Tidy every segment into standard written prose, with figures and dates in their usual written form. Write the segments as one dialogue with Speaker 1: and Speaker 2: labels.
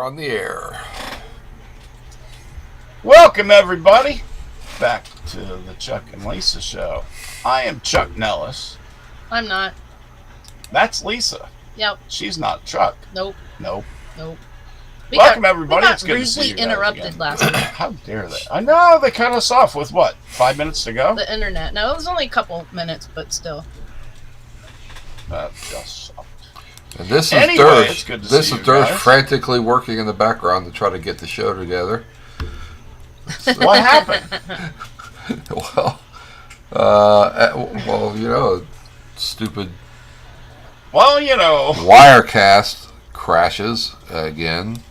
Speaker 1: We're on the air.
Speaker 2: Welcome, everybody, back to the Chuck and Lisa show. I am Chuck Nellis.
Speaker 3: I'm not.
Speaker 2: That's Lisa.
Speaker 3: Yep.
Speaker 2: She's not Chuck.
Speaker 3: Nope.
Speaker 2: Nope.
Speaker 3: Nope.
Speaker 2: Welcome, everybody.
Speaker 3: We
Speaker 2: It's
Speaker 3: got
Speaker 2: good to see you
Speaker 3: rudely
Speaker 2: guys
Speaker 3: interrupted
Speaker 2: again.
Speaker 3: last week.
Speaker 2: How dare they? I know, they cut us off with what? 5 minutes to go?
Speaker 3: The internet. No, it was only a couple minutes, but still.
Speaker 2: That just sucked.
Speaker 1: And this is
Speaker 2: Anyway,
Speaker 1: Dirge.
Speaker 2: it's good to
Speaker 1: This
Speaker 2: see
Speaker 1: is
Speaker 2: you
Speaker 1: Dirge
Speaker 2: guys.
Speaker 1: frantically working in the background to try to get the show together.
Speaker 2: What happened?
Speaker 1: Stupid
Speaker 2: Well, you know.
Speaker 1: Wirecast crashes again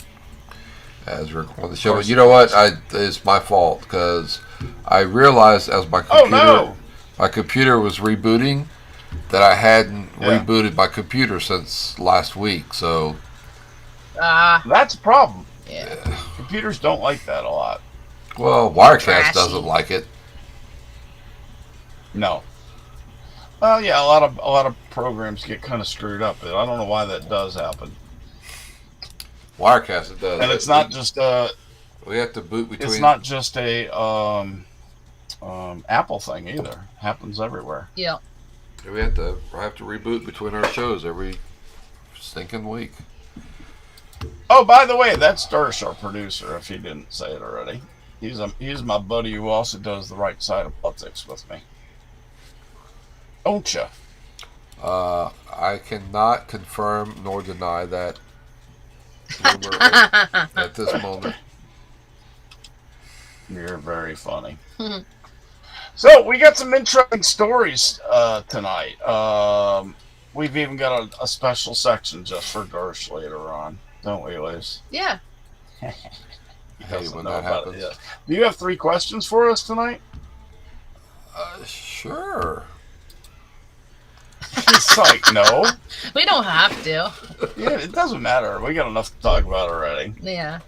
Speaker 1: as we're on the show. But you know what? It's my fault because I realized as my computer was rebooting that I hadn't rebooted my computer since last week. So
Speaker 2: That's a problem.
Speaker 3: Yeah.
Speaker 2: Computers don't like that a lot.
Speaker 1: Well, Wirecast
Speaker 3: Trashy.
Speaker 1: doesn't like it.
Speaker 2: No. Well, yeah, a lot of programs get kind of screwed up. I don't know why that does happen.
Speaker 1: Wirecast it does.
Speaker 2: And it's not just
Speaker 1: we have to boot between.
Speaker 2: it's not just a Apple thing either. Happens everywhere.
Speaker 3: Yeah.
Speaker 1: We have to reboot between our shows every stinking week.
Speaker 2: Oh, by the way, that's Dersh, our producer, if he didn't say it already. He's my buddy who also does the right side of politics with me. Don't ya?
Speaker 1: I cannot confirm nor deny that rumor at this moment.
Speaker 2: You're very funny. So, we got some interesting stories tonight. We've even got a special section just for Dersh later on. Don't we, Liz?
Speaker 3: Yeah.
Speaker 1: I hate it when that happens.
Speaker 2: Do you have 3 questions for us tonight?
Speaker 1: Sure.
Speaker 2: It's like, no.
Speaker 3: We don't have to.
Speaker 2: Yeah, it doesn't matter. We got enough to talk about already.
Speaker 3: Yeah.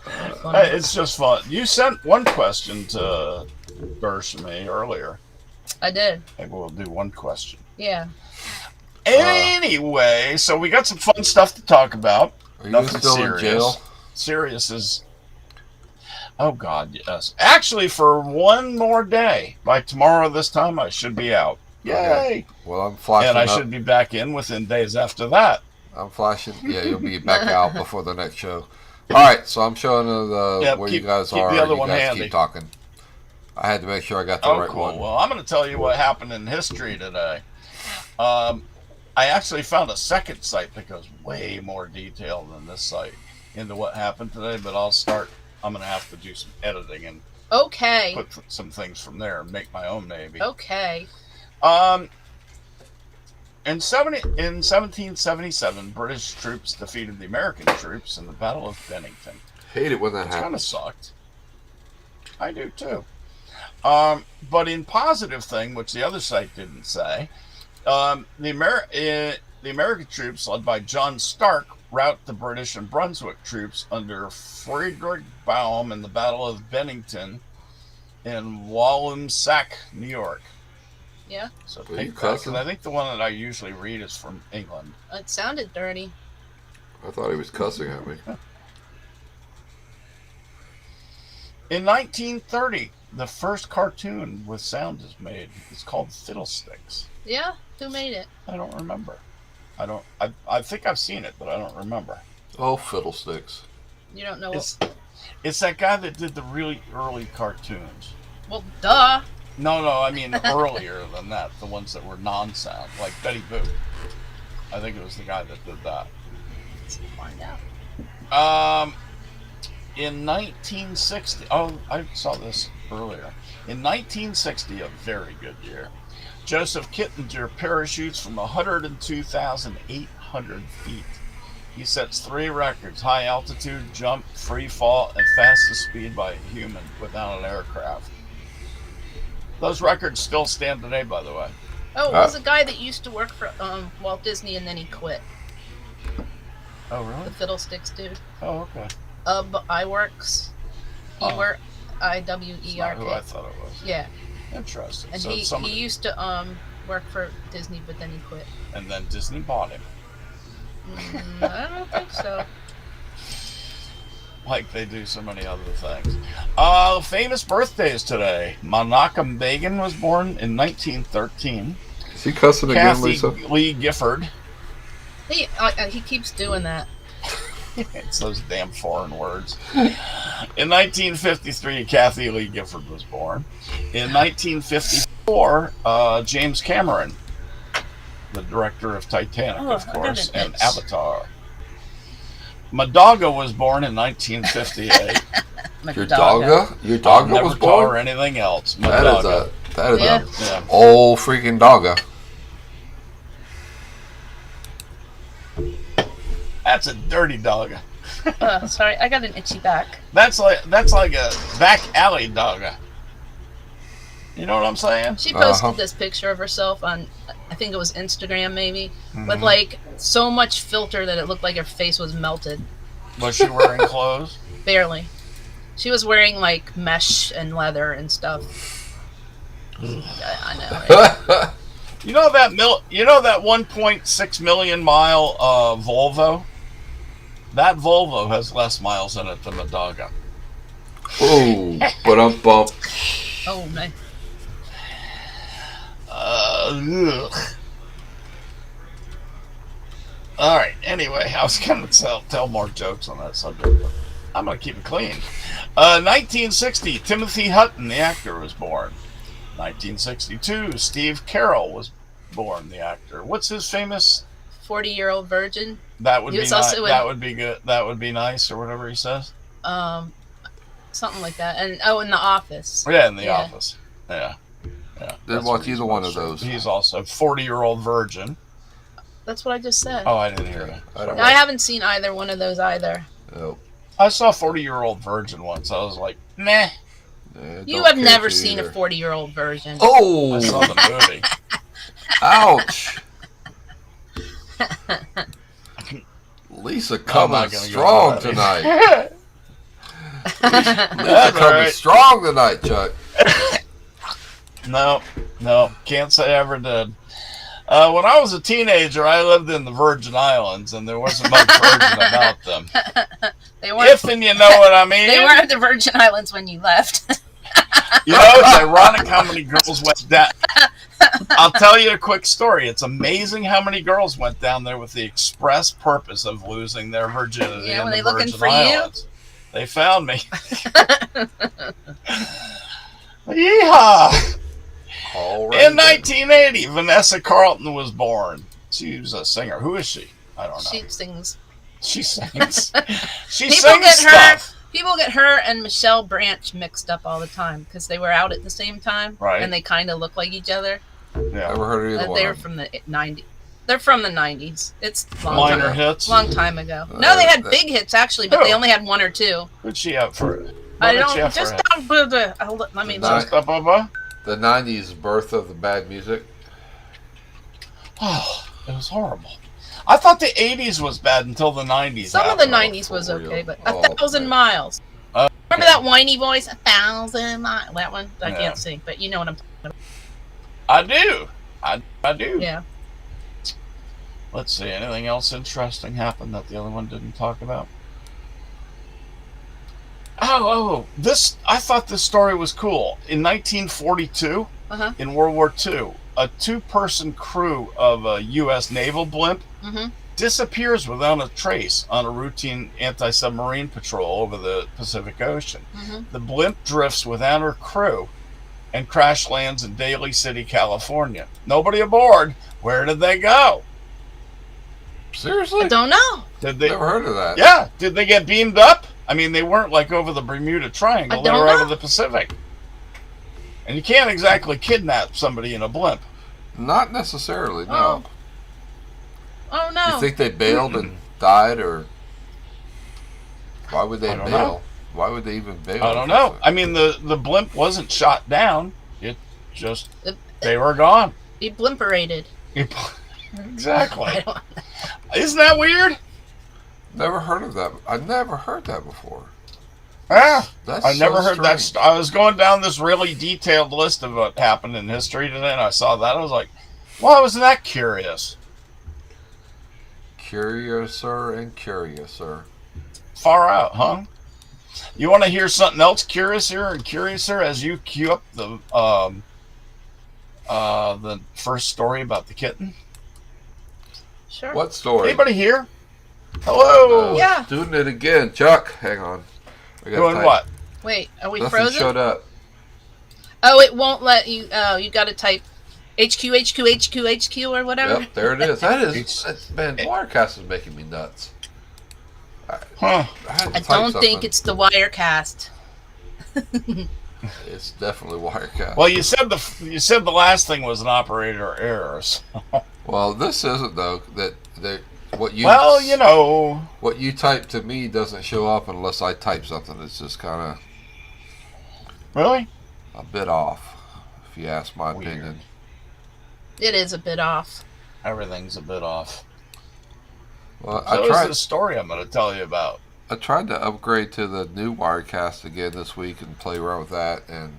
Speaker 2: It's just fun. You sent one question to Dersh and me earlier.
Speaker 3: I did.
Speaker 2: Maybe we'll do one question.
Speaker 3: Yeah.
Speaker 2: Anyway, so we got some fun stuff to talk about.
Speaker 1: Are you
Speaker 2: Nothing
Speaker 1: still
Speaker 2: serious.
Speaker 1: in jail?
Speaker 2: Serious is... Oh, God, yes. Actually, for one more day. By tomorrow this time, I should be out. Yay!
Speaker 1: Okay. Well, I'm flashing
Speaker 2: And I
Speaker 1: up.
Speaker 2: should be back in within days after that.
Speaker 1: I'm flashing. Yeah, you'll be back out before the next show. All right, so I'm showing where you guys
Speaker 2: keep
Speaker 1: are.
Speaker 2: the other
Speaker 1: You
Speaker 2: one
Speaker 1: guys
Speaker 2: handy.
Speaker 1: keep talking. I had to make sure I got the
Speaker 2: Oh,
Speaker 1: right
Speaker 2: cool.
Speaker 1: one.
Speaker 2: Well, I'm going to tell you what happened in history today. I actually found a second site that goes way more detail than this site into what happened today, but I'm going to have to do some editing and
Speaker 3: Okay.
Speaker 2: put some things from there and make my own maybe.
Speaker 3: Okay.
Speaker 2: In 1777, British troops defeated the American troops in the Battle of Bennington.
Speaker 1: Hate it when that
Speaker 2: Which kind of
Speaker 1: happens.
Speaker 2: sucked. I do too. But in positive thing, which the other site didn't say, the American troops, led by John Stark, rout the British and Brunswick troops under Friedrich Baum in the Battle of Bennington in Walloomsac, New York.
Speaker 3: Yeah.
Speaker 2: So
Speaker 1: Are you
Speaker 2: take that,
Speaker 1: cussing?
Speaker 2: 'cause I think the one that I usually read is from England.
Speaker 3: It sounded dirty.
Speaker 1: I thought he was cussing at me.
Speaker 2: In 1930, the first cartoon with sound is made. It's called Fiddlesticks.
Speaker 3: Yeah. Who made it?
Speaker 2: I don't remember. I think I've seen it, but I don't remember.
Speaker 1: Oh, fiddlesticks.
Speaker 3: You don't know.
Speaker 2: It's that guy that did the really early cartoons.
Speaker 3: Well, duh.
Speaker 2: No, I mean earlier than that. The ones that were non-sound, like Betty Boop. I think it was the guy that did that.
Speaker 3: Let's find out.
Speaker 2: In 1960, I saw this earlier. In 1960, a very good year, Joseph Kittinger parachutes from 102,800 feet. He sets 3 records: high altitude, jump, free fall, and fastest speed by a human without an aircraft. Those records still stand today, by the way.
Speaker 3: Oh, it was a guy that used to work for Walt Disney and then he quit.
Speaker 2: Oh, really?
Speaker 3: The Fiddlesticks dude.
Speaker 2: Oh, okay.
Speaker 3: Iwerks. Ewerk.
Speaker 2: That's not who I
Speaker 3: IWERK.
Speaker 2: thought it was.
Speaker 3: Yeah.
Speaker 2: Interesting.
Speaker 3: And
Speaker 2: So
Speaker 3: he
Speaker 2: somebody,
Speaker 3: used to work for Disney, but then he quit.
Speaker 2: and then Disney bought him.
Speaker 3: I don't think so.
Speaker 2: like they do so many other things. Famous birthdays today. Menachem Begin was born in 1913.
Speaker 1: Is he cussing again,
Speaker 2: Kathy
Speaker 1: Lisa?
Speaker 2: Lee Gifford.
Speaker 3: He keeps doing that.
Speaker 2: It's those damn foreign words. In 1953, Kathy Lee Gifford was born. In 1954, James Cameron, the director of Titanic, of course, and Avatar. Madonna was born in 1958.
Speaker 1: Your dogga? Your dogga was
Speaker 2: call her
Speaker 1: born?
Speaker 2: anything else.
Speaker 1: That is
Speaker 3: Yeah.
Speaker 1: a old freaking dogga.
Speaker 2: That's a dirty dogga.
Speaker 3: Sorry, I got an itchy back.
Speaker 2: That's like a back alley dogga. You know what I'm saying?
Speaker 3: She posted this picture of herself on, I think it was Instagram maybe, with like so much filter that it looked like her face was melted.
Speaker 2: Was she wearing clothes?
Speaker 3: Barely. She was wearing like mesh and leather and stuff. I know. Right?
Speaker 2: You know that 1.6 million mile Volvo? That Volvo has less miles in it than the dogga.
Speaker 1: Oh, but I'm bump.
Speaker 3: Oh man.
Speaker 2: Ugh. All right. Anyway, I was gonna tell more jokes on that subject, but I'm gonna keep it clean. 1960, Timothy Hutton, the actor, was born. 1962, Steve Carell was born, the actor. What's his famous?
Speaker 3: 40-year-old virgin.
Speaker 2: That would
Speaker 3: He
Speaker 2: be
Speaker 3: was
Speaker 2: nice.
Speaker 3: also in-
Speaker 2: That would be good. That would be nice, or whatever he says.
Speaker 3: Something like that. And in The Office.
Speaker 2: Yeah, in The Office. Yeah.
Speaker 1: Didn't watch either one of those.
Speaker 2: He's also a 40-year-old virgin.
Speaker 3: That's what I just said.
Speaker 2: Oh, I didn't hear that.
Speaker 3: I haven't seen either one of those either.
Speaker 1: Nope.
Speaker 2: I saw a 40-year-old virgin once. I was like, meh.
Speaker 3: You have never seen a 40-year-old virgin.
Speaker 1: Oh!
Speaker 2: I saw the movie.
Speaker 1: Ouch! Lisa coming strong tonight. Lisa coming strong tonight, Chuck.
Speaker 2: No, can't say I ever did. When I was a teenager, I lived in the Virgin Islands, and there wasn't much virgin about them.
Speaker 3: They weren't.
Speaker 2: If and you know what I mean.
Speaker 3: They weren't at the Virgin Islands when you left.
Speaker 2: You know, it's ironic how many girls went down. I'll tell you a quick story. It's amazing how many girls went down there with the express purpose of losing their virginity in the Virgin Islands. They found me. Yeehaw! In 1980, Vanessa Carlton was born. She was a singer. Who is she? I don't know.
Speaker 3: She sings.
Speaker 2: She sings. She sings stuff.
Speaker 3: People get her and Michelle Branch mixed up all the time because they were out at the same time,
Speaker 2: right?
Speaker 3: And they kind of look like each other.
Speaker 2: Yeah,
Speaker 1: never heard of either one.
Speaker 3: They're from the 90s. They're from the 90s. It's
Speaker 2: minor hits.
Speaker 3: Long time ago. No, they had big hits actually, but they only had one or two.
Speaker 2: Who'd she have for it?
Speaker 3: I don't just let me look.
Speaker 1: The 90s birth of the bad music.
Speaker 2: Oh, it was horrible. I thought the 80s was bad until the 90s.
Speaker 3: Some of the 90s was okay, but 1,000 miles. Remember that whiny voice? 1,000 miles. That one? I can't sing, but you know what I'm talking about.
Speaker 2: I do. I do.
Speaker 3: Yeah.
Speaker 2: Let's see. Anything else interesting happened that the other one didn't talk about? This. I thought this story was cool. In 1942, in World War II, a two-person crew of a U.S. naval blimp disappears without a trace on a routine anti-submarine patrol over the Pacific Ocean. The blimp drifts without her crew and crash lands in Daly City, California. Nobody aboard. Where did they go?
Speaker 1: Seriously?
Speaker 3: I don't know.
Speaker 2: Did they?
Speaker 1: Never heard of that.
Speaker 2: Yeah. Did they get beamed up? I mean, they weren't like over the Bermuda Triangle. They were over the Pacific. And you can't exactly kidnap somebody in a blimp.
Speaker 1: Not necessarily, no.
Speaker 3: Oh no.
Speaker 1: You think they bailed and died, or why would they bail?
Speaker 2: Know.
Speaker 1: Why would they even bail?
Speaker 2: I don't know. I mean, the blimp wasn't shot down. It just they were gone.
Speaker 3: He blimperated.
Speaker 2: Exactly. Isn't that weird?
Speaker 1: Never heard of that. I never heard that before.
Speaker 2: Ah,
Speaker 1: That's
Speaker 2: I never heard
Speaker 1: strange.
Speaker 2: that. I was going down this really detailed list of what happened in history today, and I saw that. I was like, "Why was that curious?"
Speaker 1: Curiouser and curiouser.
Speaker 2: Far out, huh? You want to hear something else curiouser as you queue up the first story about the kitten?
Speaker 3: Sure.
Speaker 1: What story?
Speaker 2: Anybody here? Hello.
Speaker 3: Yeah.
Speaker 1: Doing it again, Chuck. Hang on.
Speaker 2: Doing what?
Speaker 3: Wait, are we
Speaker 1: Nothing
Speaker 3: frozen?
Speaker 1: showed up.
Speaker 3: Oh, it won't let you. Oh, you got to type HQ or whatever.
Speaker 1: Yep, there it is. Man, Wirecast is making me nuts.
Speaker 2: Huh.
Speaker 3: I don't think it's the Wirecast.
Speaker 1: It's definitely Wirecast.
Speaker 2: Well, you said the last thing was an operator error. So.
Speaker 1: Well, this isn't though. What you what you type to me doesn't show up unless I type something. It's just kind of
Speaker 2: really
Speaker 1: a bit off, if you ask my
Speaker 2: Weird.
Speaker 1: opinion.
Speaker 3: It is a bit off.
Speaker 2: Everything's a bit off.
Speaker 1: Well,
Speaker 2: So is the story I'm going to tell you about.
Speaker 1: I tried to upgrade to the new Wirecast again this week and play around with that, and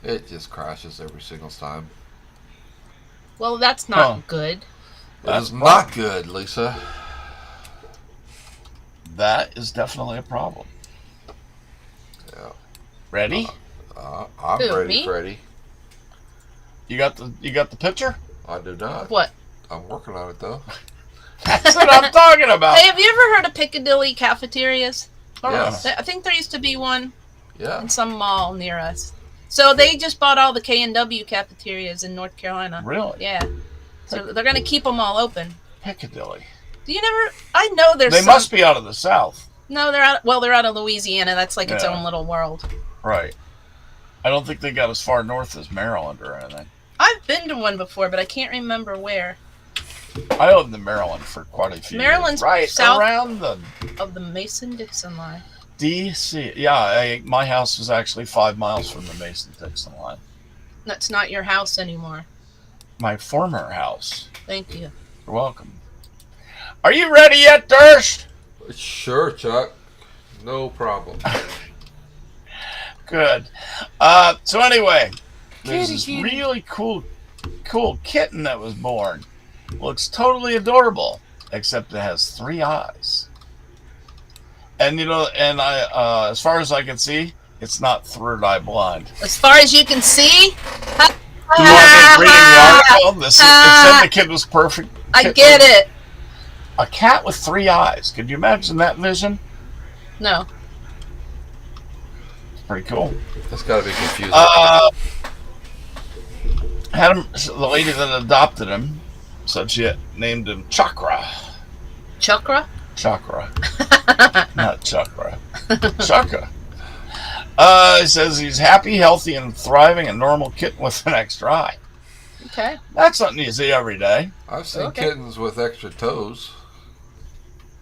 Speaker 1: it just crashes every single time.
Speaker 3: Well, that's not good.
Speaker 1: That's not good, Lisa.
Speaker 2: That is definitely a problem.
Speaker 1: Yeah.
Speaker 2: Ready?
Speaker 1: I'm
Speaker 3: Who,
Speaker 1: ready,
Speaker 3: me?
Speaker 1: Freddie.
Speaker 2: You got the picture?
Speaker 1: I do not.
Speaker 3: What?
Speaker 1: I'm working on it though.
Speaker 2: That's what I'm talking about.
Speaker 3: Hey, have you ever heard of Piccadilly cafeterias?
Speaker 1: Yes.
Speaker 3: I think there used to be one
Speaker 1: Yeah.
Speaker 3: in some mall near us. So they just bought all the K&W cafeterias in North Carolina.
Speaker 2: Really?
Speaker 3: Yeah. So they're going to keep them all open.
Speaker 2: Piccadilly.
Speaker 3: Do you never? I know there's.
Speaker 2: They must be out of the South.
Speaker 3: No, they're out. Well, they're out of Louisiana. That's like its
Speaker 2: Yeah.
Speaker 3: own little world.
Speaker 2: Right. I don't think they got as far north as Maryland or anything.
Speaker 3: I've been to one before, but I can't remember where.
Speaker 2: I lived in Maryland for quite a few
Speaker 3: Maryland's
Speaker 2: years. Right
Speaker 3: south
Speaker 2: around the
Speaker 3: of the Mason-Dixon line.
Speaker 2: D.C. Yeah, my house was actually 5 miles from the Mason-Dixon line.
Speaker 3: That's not your house anymore.
Speaker 2: My former house.
Speaker 3: Thank you.
Speaker 2: You're welcome. Are you ready yet, Dersh?
Speaker 1: Sure, Chuck. No problem.
Speaker 2: Good. So anyway, there's this really cool kitten that was born. Looks totally adorable, except it has 3 eyes. And I, as far as I can see, it's not third eye blind.
Speaker 3: As far as you can see.
Speaker 2: You have been reading the article. It said the kid was perfect.
Speaker 3: I get it.
Speaker 2: A cat with 3 eyes. Could you imagine that vision?
Speaker 3: No.
Speaker 2: It's pretty cool.
Speaker 1: That's got to be confusing.
Speaker 2: Had him. The lady that adopted him said she named him Chakra.
Speaker 3: Chakra?
Speaker 2: Chakra. Not Chakra. Chakra. He says he's happy, healthy, and thriving, a normal kitten with an extra eye.
Speaker 3: Okay.
Speaker 2: That's something you see every day.
Speaker 1: I've seen kittens with extra toes.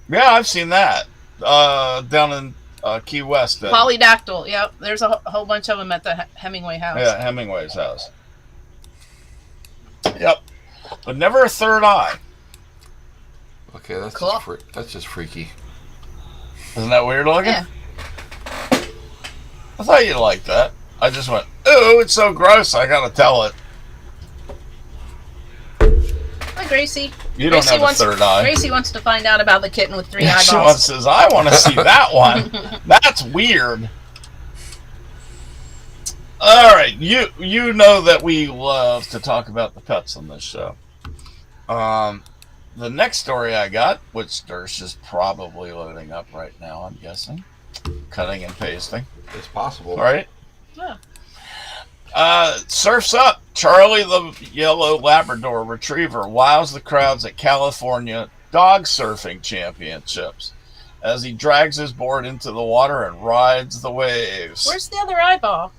Speaker 2: Yeah, I've seen that. Down in Key West.
Speaker 3: Polydactyl. Yep. There's a whole bunch of them at the Hemingway house.
Speaker 2: Yeah, Hemingway's house. Yep. But never a third eye.
Speaker 1: Okay, that's
Speaker 3: Cool.
Speaker 1: that's just freaky.
Speaker 2: Isn't that weird looking?
Speaker 3: Yeah.
Speaker 2: I thought you'd like that. I just went, ooh, it's so gross, I gotta tell it.
Speaker 3: Hi, Gracie.
Speaker 2: You don't have a third eye.
Speaker 3: Gracie wants to find out about the kitten with 3
Speaker 2: She
Speaker 3: eyeballs.
Speaker 2: says, I want to see that one. That's weird. All right, you know that we love to talk about the pets on this show. The next story I got, which Dersh is probably loading up right now, I'm guessing. Cutting and pasting.
Speaker 1: It's possible.
Speaker 2: All right.
Speaker 3: Yeah.
Speaker 2: Surf's Up. Charlie the Yellow Labrador Retriever wows the crowds at California Dog Surfing Championships as he drags his board into the water and rides the waves.
Speaker 3: Where's the other eyeball?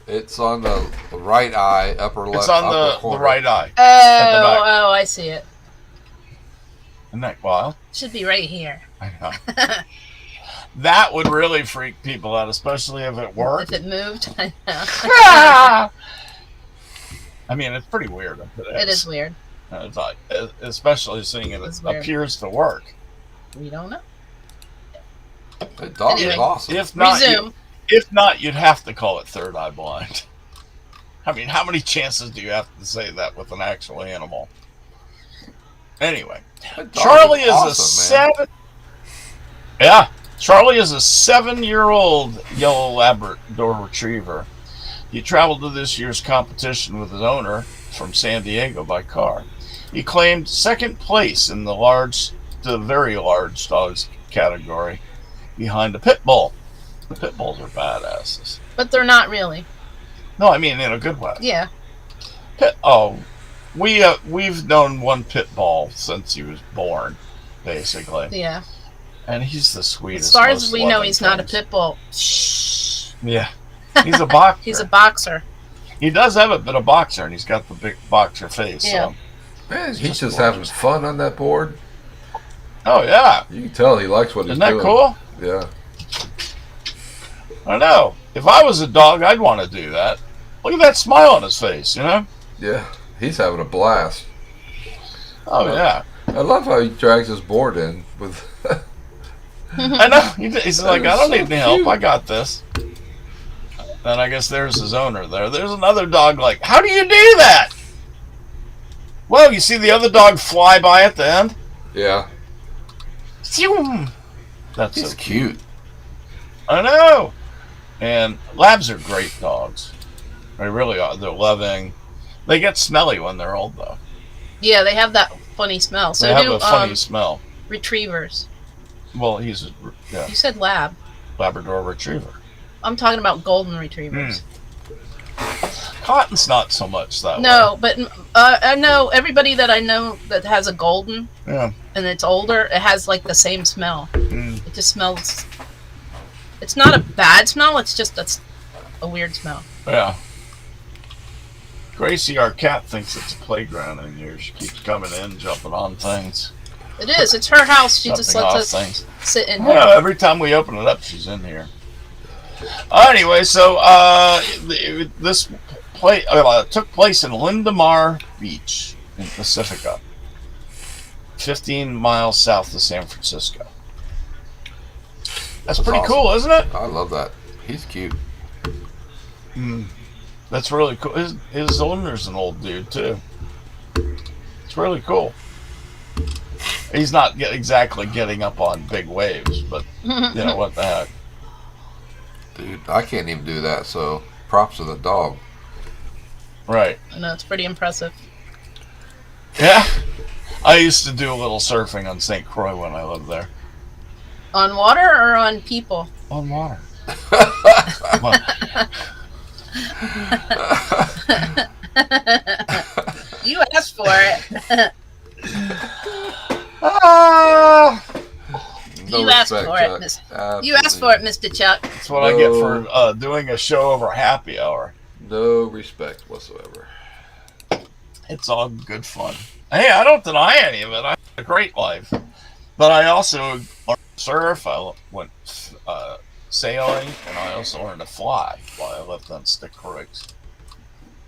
Speaker 1: It's on the right eye, upper left.
Speaker 2: It's on
Speaker 1: upper
Speaker 2: the
Speaker 1: corner.
Speaker 2: right eye.
Speaker 3: Oh, I see it.
Speaker 2: Isn't that wild?
Speaker 3: Should be right here.
Speaker 2: I know. That would really freak people out, especially if it worked.
Speaker 3: If it moved, I know.
Speaker 2: I mean, it's pretty weird.
Speaker 3: It is weird.
Speaker 2: It's like, especially seeing it
Speaker 3: It's weird.
Speaker 2: appears to work.
Speaker 3: We don't know.
Speaker 1: The dog
Speaker 3: Anyway.
Speaker 1: is awesome.
Speaker 3: Resume.
Speaker 2: If not, you'd have to call it third eye blind. I mean, how many chances do you have to say that with an actual animal? Anyway,
Speaker 1: That dog
Speaker 2: Charlie is
Speaker 1: awesome,
Speaker 2: a
Speaker 1: man.
Speaker 2: 7. Yeah, Charlie is a 7-year-old yellow Labrador retriever. He traveled to this year's competition with his owner from San Diego by car. He claimed second place in the very large dogs category, behind a pit bull. The pit bulls are badasses.
Speaker 3: But they're not really.
Speaker 2: No, I mean in a good way.
Speaker 3: Yeah.
Speaker 2: We've known one pit bull since he was born, basically.
Speaker 3: Yeah.
Speaker 2: And he's the sweetest.
Speaker 3: As far as we know, he's not a pit bull. Shh.
Speaker 2: Yeah. He's a boxer.
Speaker 3: He's a boxer.
Speaker 2: He does have a bit of boxer, and he's got the big boxer face.
Speaker 3: Yeah.
Speaker 2: So.
Speaker 1: Man, he's just having fun on that board.
Speaker 2: Oh, yeah.
Speaker 1: You can tell he likes what he's doing.
Speaker 2: Isn't that cool?
Speaker 1: Yeah.
Speaker 2: I know. If I was a dog, I'd want to do that. Look at that smile on his face, you know?
Speaker 1: Yeah. He's having a blast.
Speaker 2: Oh, yeah.
Speaker 1: I love how he drags his board in with...
Speaker 2: I know. He's like, I don't need any help.
Speaker 1: cute.
Speaker 2: I got this. And I guess there's his owner there. There's another dog like, how do you do that? Well, you see the other dog fly by at the end?
Speaker 1: Yeah.
Speaker 2: That's
Speaker 1: He's
Speaker 2: so
Speaker 1: cute.
Speaker 2: I know. And labs are great dogs. They really are. They're loving. They get smelly when they're old, though.
Speaker 3: Yeah, they have that funny smell. So
Speaker 2: They have
Speaker 3: do
Speaker 2: a funny smell.
Speaker 3: retrievers.
Speaker 2: Well, you
Speaker 3: said lab.
Speaker 2: Labrador retriever.
Speaker 3: I'm talking about golden retrievers.
Speaker 2: Cotton's not so much that way.
Speaker 3: No, but I know everybody that I know that has a golden,
Speaker 2: Yeah.
Speaker 3: and it's older, it has like the same smell.
Speaker 2: Mm.
Speaker 3: It just smells. It's not a bad smell. It's just a weird smell.
Speaker 2: Yeah. Gracie, our cat, thinks it's a playground in here. She keeps coming in, jumping on things.
Speaker 3: It is. It's her house. She just
Speaker 2: jumping
Speaker 3: lets
Speaker 2: off
Speaker 3: us sit in
Speaker 2: Yeah,
Speaker 3: here.
Speaker 2: every time we open it up, she's in here. Anyway, so this took place in Lindamar Beach in Pacifica, 15 miles south of San Francisco. That's pretty
Speaker 1: awesome.
Speaker 2: cool, isn't it?
Speaker 1: I love that. He's cute.
Speaker 2: That's really cool. His owner's an old dude, too. It's really cool. He's not exactly getting up on big waves, but, you know, what the heck.
Speaker 1: Dude, I can't even do that, so props to the dog.
Speaker 2: Right.
Speaker 3: I know, it's pretty impressive.
Speaker 2: Yeah. I used to do a little surfing on St. Croix when I lived there.
Speaker 3: On water or on people?
Speaker 2: On water.
Speaker 3: You asked for it.
Speaker 1: No
Speaker 3: You asked
Speaker 1: respect,
Speaker 3: for it,
Speaker 1: Chuck.
Speaker 3: Miss-
Speaker 1: Absolutely.
Speaker 3: You asked for it, Mr. Chuck.
Speaker 2: That's what I get for doing a show over happy hour.
Speaker 1: No respect whatsoever.
Speaker 2: It's all good fun. Hey, I don't deny any of it. I had a great life. But I also learned to surf. I went sailing, and I also learned to fly while I lived on stick rigs.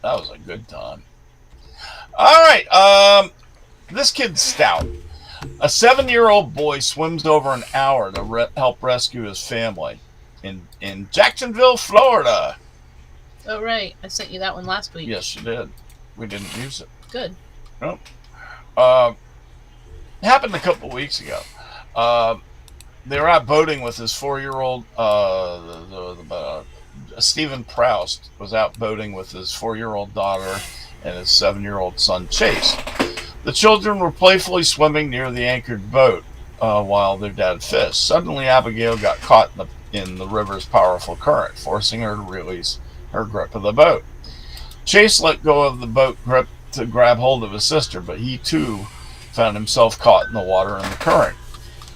Speaker 2: That was a good time. All right. This kid's stout. A 7-year-old boy swims over an hour to help rescue his family in Jacksonville, Florida.
Speaker 3: Oh, right. I sent you that one last week.
Speaker 2: Yes, you did. We didn't use it.
Speaker 3: Good.
Speaker 2: Nope. It happened a couple of weeks ago. They were out boating with his 4-year-old. Stephen Proust was out boating with his 4-year-old daughter and his 7-year-old son Chase. The children were playfully swimming near the anchored boat while their dad fished. Suddenly, Abigail got caught in the river's powerful current, forcing her to release her grip of the boat. Chase let go of the boat grip to grab hold of his sister, but he too found himself caught in the water and the current.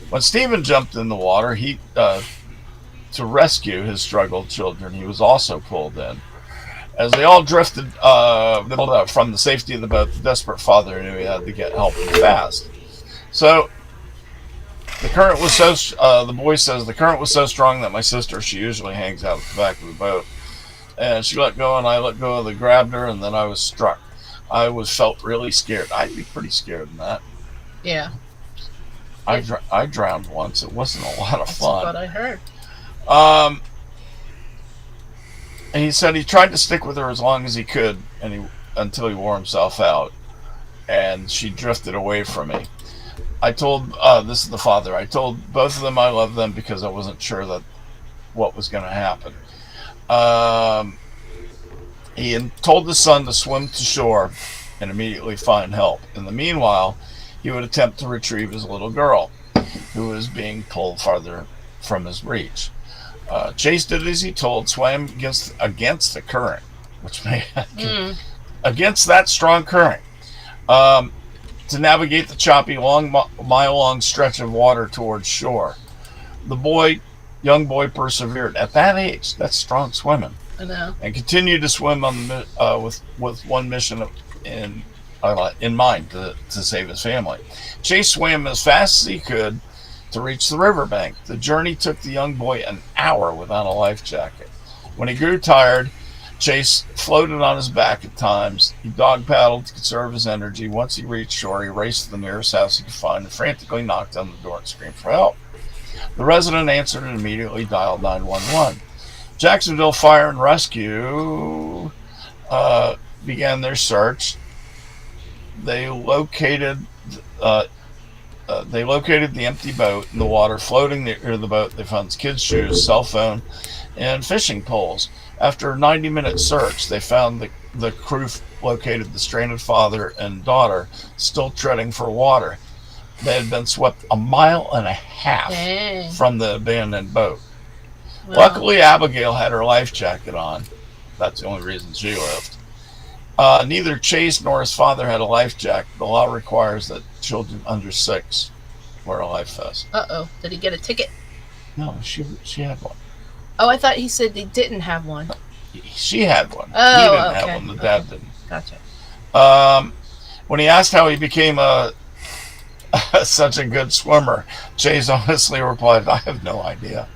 Speaker 2: When Stephen jumped in the water, to rescue his struggled children, he was also pulled in. As they all drifted from the safety of the boat, the desperate father knew he had to get help fast. So the current was the boy says, the current was so strong that my sister, she usually hangs out at the back of the boat, and she let go, and I let go of the grabbed her, and then I was struck. I felt really scared. I'd be pretty scared in that.
Speaker 3: Yeah.
Speaker 2: I drowned once. It wasn't a lot of fun.
Speaker 3: That's what I heard.
Speaker 2: And he said he tried to stick with her as long as he could, until he wore himself out, and she drifted away from me. I told this is the father. I told both of them I love them because I wasn't sure that what was going to happen. He told the son to swim to shore and immediately find help. In the meanwhile, he would attempt to retrieve his little girl, who was being pulled farther from his reach. Chase did as he told, swam against the current, which may against that strong current, to navigate the choppy, mile-long stretch of water towards shore. The young boy persevered. At that age, that's strong swimming.
Speaker 3: I know.
Speaker 2: And continued to swim on with one mission in mind to save his family. Chase swam as fast as he could to reach the riverbank. The journey took the young boy an hour without a life jacket. When he grew tired, Chase floated on his back at times. He dog paddled to conserve his energy. Once he reached shore, he raced to the nearest house he could find and frantically knocked on the door and screamed for help. The resident answered and immediately dialed 911. Jacksonville Fire and Rescue began their search. They located the empty boat in the water. Floating near the boat, they found kids' shoes, cell phone, and fishing poles. After a 90-minute search, they found the crew located the stranded father and daughter still treading for water. They had been swept 1.5 miles from the abandoned boat. Wow. Luckily, Abigail had her life jacket on. That's the only reason she lived. Neither Chase nor his father had a life jacket. The law requires that children under 6 wear a life vest.
Speaker 3: Uh-oh. Did he get a ticket?
Speaker 2: No, she had one.
Speaker 3: Oh, I thought he said he didn't have one.
Speaker 2: She had one.
Speaker 3: Oh,
Speaker 2: he didn't have one. The dad didn't.
Speaker 3: Gotcha.
Speaker 2: When he asked how he became such a good swimmer, Chase honestly replied, "I have no idea."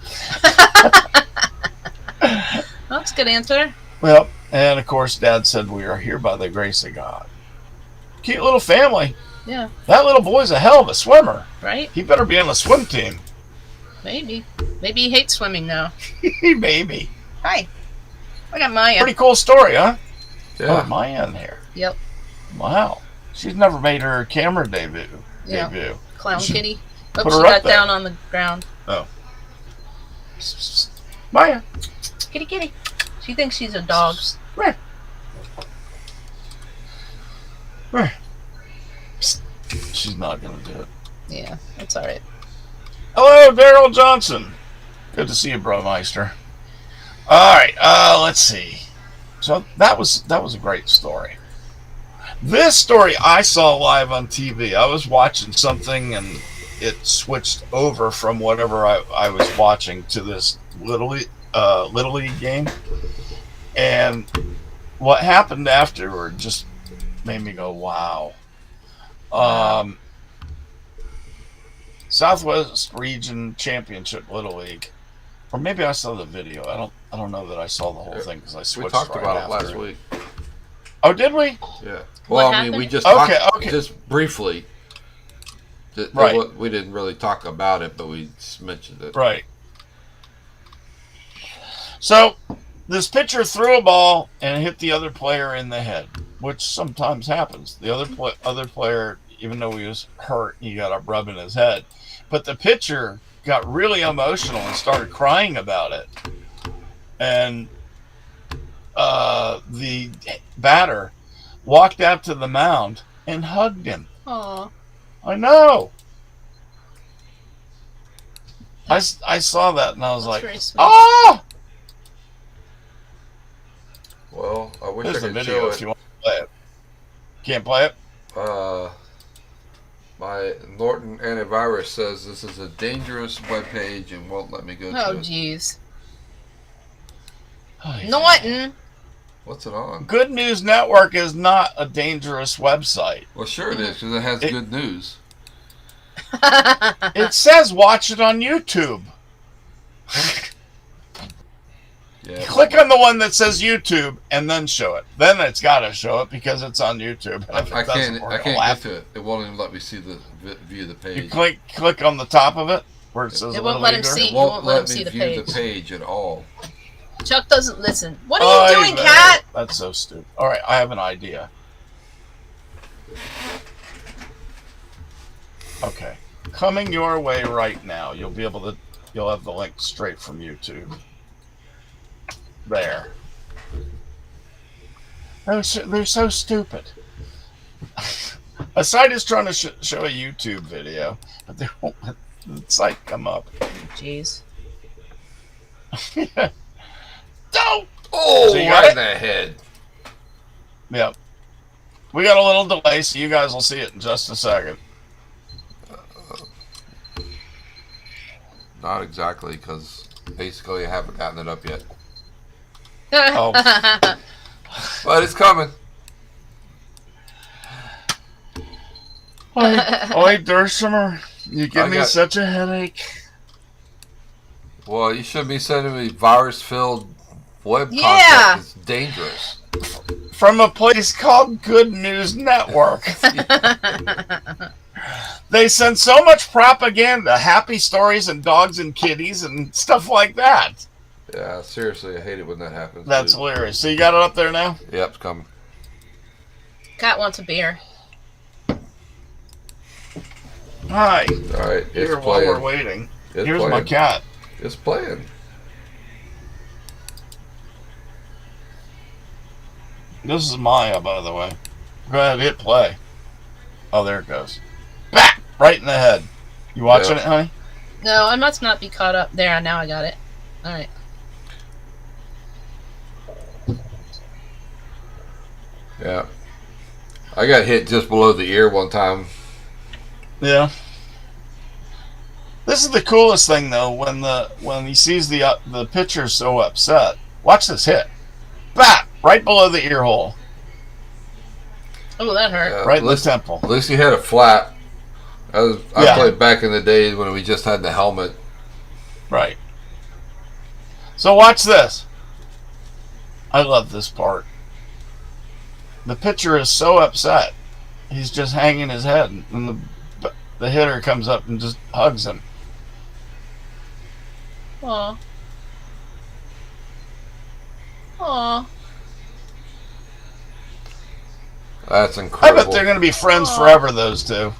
Speaker 3: That's a good answer.
Speaker 2: Well, and of course, Dad said, "We are here by the grace of God." Cute little family.
Speaker 3: Yeah.
Speaker 2: That little boy's a hell of a swimmer.
Speaker 3: Right?
Speaker 2: He better be on the swim team.
Speaker 3: Maybe. Maybe he hates swimming now.
Speaker 2: Maybe.
Speaker 3: Hi. I got Maya.
Speaker 2: Pretty cool story, huh?
Speaker 1: Yeah.
Speaker 2: Oh, Maya in here.
Speaker 3: Yep.
Speaker 2: Wow. She's never made her camera debut.
Speaker 3: Yeah. Clown kitty.
Speaker 2: Put
Speaker 3: Oops,
Speaker 2: her
Speaker 3: she
Speaker 2: up
Speaker 3: got
Speaker 2: there.
Speaker 3: down on the ground.
Speaker 2: Oh. Maya.
Speaker 3: Kitty, kitty. She thinks she's a dog.
Speaker 2: Where? She's not going to do it.
Speaker 3: Yeah, that's all right.
Speaker 2: Hello, Daryl Johnson. Good to see you, Bromeister. All right, let's see. So that was a great story. This story I saw live on TV. I was watching something and it switched over from whatever I was watching to this Little League game. And what happened afterward just made me go, wow. Southwest Region Championship Little League. Or maybe I saw the video. I don't know that I saw the whole thing because I switched.
Speaker 1: We talked
Speaker 2: right
Speaker 1: about
Speaker 2: after.
Speaker 1: it last week.
Speaker 2: Oh, did we?
Speaker 1: Yeah. Well,
Speaker 3: What
Speaker 1: I mean, we
Speaker 3: happened?
Speaker 1: just
Speaker 2: Okay,
Speaker 1: talked,
Speaker 2: okay.
Speaker 1: just briefly.
Speaker 2: Right.
Speaker 1: We didn't really talk about it, but we just mentioned it.
Speaker 2: Right. So this pitcher threw a ball and hit the other player in the head, which sometimes happens. The other player, even though he was hurt, he got a rub in his head. But the pitcher got really emotional and started crying about it. And the batter walked out to the mound and hugged him.
Speaker 3: Aw.
Speaker 2: I know. I saw that and I was like,
Speaker 3: very sweet.
Speaker 2: oh!
Speaker 1: Well, I wish
Speaker 2: There's
Speaker 1: I
Speaker 2: the
Speaker 1: could
Speaker 2: video
Speaker 1: show
Speaker 2: if
Speaker 1: it.
Speaker 2: you want to play it. Can't play it?
Speaker 1: My Norton antivirus says this is a dangerous webpage and won't let me go
Speaker 3: Oh,
Speaker 1: to it.
Speaker 3: jeez.
Speaker 2: Oh, yeah.
Speaker 3: Norton.
Speaker 1: What's it on?
Speaker 2: Good News Network is not a dangerous website.
Speaker 1: Well, sure it is, because it has good news.
Speaker 2: It says watch it on YouTube.
Speaker 1: Yeah.
Speaker 2: Click on the one that says YouTube and then show it. Then it's got to show it because it's on YouTube. And if it
Speaker 1: I
Speaker 2: doesn't
Speaker 1: can't
Speaker 2: work,
Speaker 1: get to it. It won't even let me see the view the
Speaker 2: You
Speaker 1: page.
Speaker 2: click on the top of it where it says
Speaker 3: It
Speaker 2: Little
Speaker 3: won't let him
Speaker 2: Leaguer.
Speaker 3: see.
Speaker 1: It won't
Speaker 3: won't let him
Speaker 1: let
Speaker 3: see
Speaker 1: me
Speaker 3: the
Speaker 1: view
Speaker 3: page.
Speaker 1: the page at all.
Speaker 3: Chuck doesn't listen. What are you doing,
Speaker 2: man.
Speaker 3: Cat?
Speaker 2: That's so stupid. All right, I have an idea. Okay. Coming your way right now. You'll have the link straight from YouTube. There. They're so stupid. A site is trying to show a YouTube video, but they won't let the site come up.
Speaker 3: Jeez.
Speaker 2: Don't!
Speaker 1: Oh,
Speaker 2: So
Speaker 1: right in the head.
Speaker 2: Yep. We got a little delay, so you guys will see it in just a second.
Speaker 1: Not exactly, because basically I haven't gotten it up yet.
Speaker 2: Oh.
Speaker 1: But it's coming.
Speaker 2: Oi, Dersheimer, you give me such a headache.
Speaker 1: Well, you shouldn't be sending me virus-filled web content.
Speaker 3: Yeah.
Speaker 1: It's dangerous.
Speaker 2: From a place called Good News Network. They send so much propaganda, happy stories and dogs and kitties and stuff like that.
Speaker 1: Yeah, seriously, I hate it when that happens.
Speaker 2: That's hilarious. So you got it up there now?
Speaker 1: Yep, it's coming.
Speaker 3: Cat wants a beer.
Speaker 2: Hi.
Speaker 1: All right, it's
Speaker 2: Here,
Speaker 1: playing.
Speaker 2: while we're waiting.
Speaker 1: It's
Speaker 2: Here's
Speaker 1: playing.
Speaker 2: my cat.
Speaker 1: It's playing.
Speaker 2: This is Maya, by the way. Go ahead, hit play. Oh, there it goes. Back! Right in the head. You watching it, honey?
Speaker 3: No, I must not be caught up. There, now I got it. All right.
Speaker 1: Yeah. I got hit just below the ear one time.
Speaker 2: Yeah. This is the coolest thing, though, when he sees the pitcher so upset. Watch this hit. Bat! Right below the ear hole.
Speaker 3: Oh, that hurt.
Speaker 1: Yeah,
Speaker 2: Right in the temple.
Speaker 1: At least he had a flat. I
Speaker 2: Yeah.
Speaker 1: played back in the days when we just had the helmet.
Speaker 2: Right. So watch this. I love this part. The pitcher is so upset. He's just hanging his head, and the hitter comes up and just hugs him.
Speaker 3: Aw. Aw.
Speaker 1: That's
Speaker 2: I
Speaker 1: incredible.
Speaker 2: bet they're going to be friends forever, those two.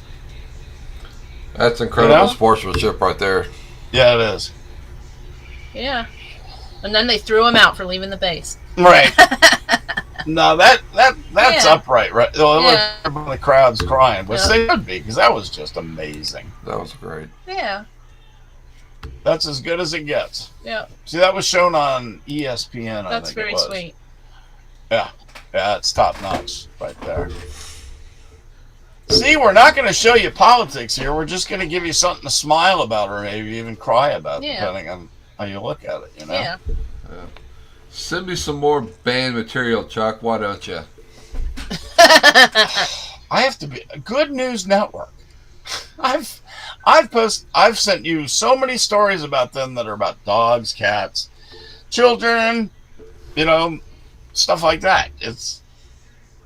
Speaker 1: That's incredible
Speaker 2: You know?
Speaker 1: sportsmanship right there.
Speaker 2: Yeah, it is.
Speaker 3: Yeah. And then they threw him out for leaving the base.
Speaker 2: Right. No, that's
Speaker 3: Yeah.
Speaker 2: upright, right? Well,
Speaker 3: Yeah.
Speaker 2: the crowd's crying, which
Speaker 3: Yeah.
Speaker 2: they should be, because that was just amazing.
Speaker 1: That was great.
Speaker 3: Yeah.
Speaker 2: That's as good as it gets.
Speaker 3: Yeah.
Speaker 2: See, that was shown on ESPN, I
Speaker 3: That's
Speaker 2: think
Speaker 3: very
Speaker 2: it was.
Speaker 3: sweet.
Speaker 2: Yeah, it's top notch right there. See, we're not going to show you politics here. We're just going to give you something to smile about or maybe even cry about,
Speaker 3: Yeah.
Speaker 2: depending on how you look at it, you know?
Speaker 3: Yeah.
Speaker 1: Send me some more band material, Chuck. Why don't you?
Speaker 2: I have to be a Good News Network. I've sent you so many stories about them that are about dogs, cats, children, you know, stuff like that. It's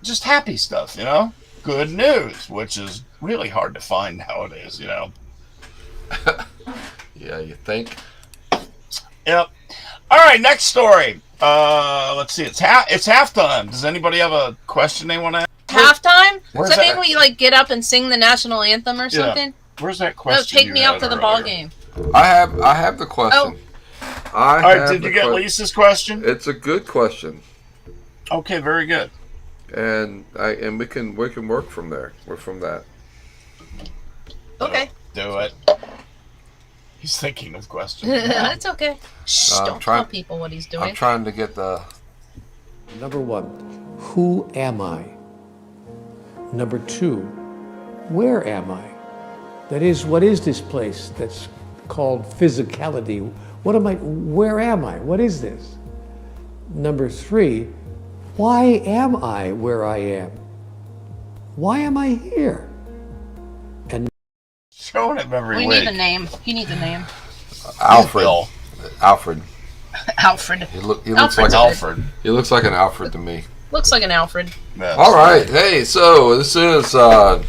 Speaker 2: just happy stuff, you know? Good news, which is really hard to find nowadays, you know?
Speaker 1: Yeah, you think?
Speaker 2: Yep. All right, next story. Let's see. It's halftime. Does anybody have a question they want to ask?
Speaker 3: Halftime?
Speaker 2: Where's
Speaker 3: So
Speaker 2: that?
Speaker 3: maybe we like get up and sing the national anthem or something?
Speaker 2: Where's that
Speaker 3: No,
Speaker 2: question?
Speaker 3: take
Speaker 2: you
Speaker 3: me
Speaker 2: had
Speaker 3: out to the
Speaker 2: earlier?
Speaker 3: ball game.
Speaker 1: I have the question.
Speaker 2: All right, did you get Lisa's question?
Speaker 1: It's a good question,
Speaker 2: Okay, very good.
Speaker 1: and we can work from there. We're from that.
Speaker 3: Okay.
Speaker 2: Do it. He's thinking of questions.
Speaker 3: That's okay. Shh,
Speaker 1: I'm
Speaker 3: don't
Speaker 1: trying-
Speaker 3: tell people what he's
Speaker 1: I'm
Speaker 3: doing.
Speaker 1: trying to get the.
Speaker 4: Number one, who am I? Number two, where am I? That is, what is this place that's called physicality? Where am I? What is this? Number three, why am I where I am? Why am I here?
Speaker 2: Showing him every
Speaker 3: We
Speaker 2: week.
Speaker 3: need a name. He needs a name.
Speaker 1: Alfred.
Speaker 2: Bill.
Speaker 1: Alfred.
Speaker 3: Alfred.
Speaker 1: He looks
Speaker 3: Alfred's
Speaker 1: like
Speaker 3: good.
Speaker 2: Alfred.
Speaker 1: he looks like an Alfred to me.
Speaker 3: Looks like an Alfred.
Speaker 2: That's
Speaker 1: All right. Hey, so this is the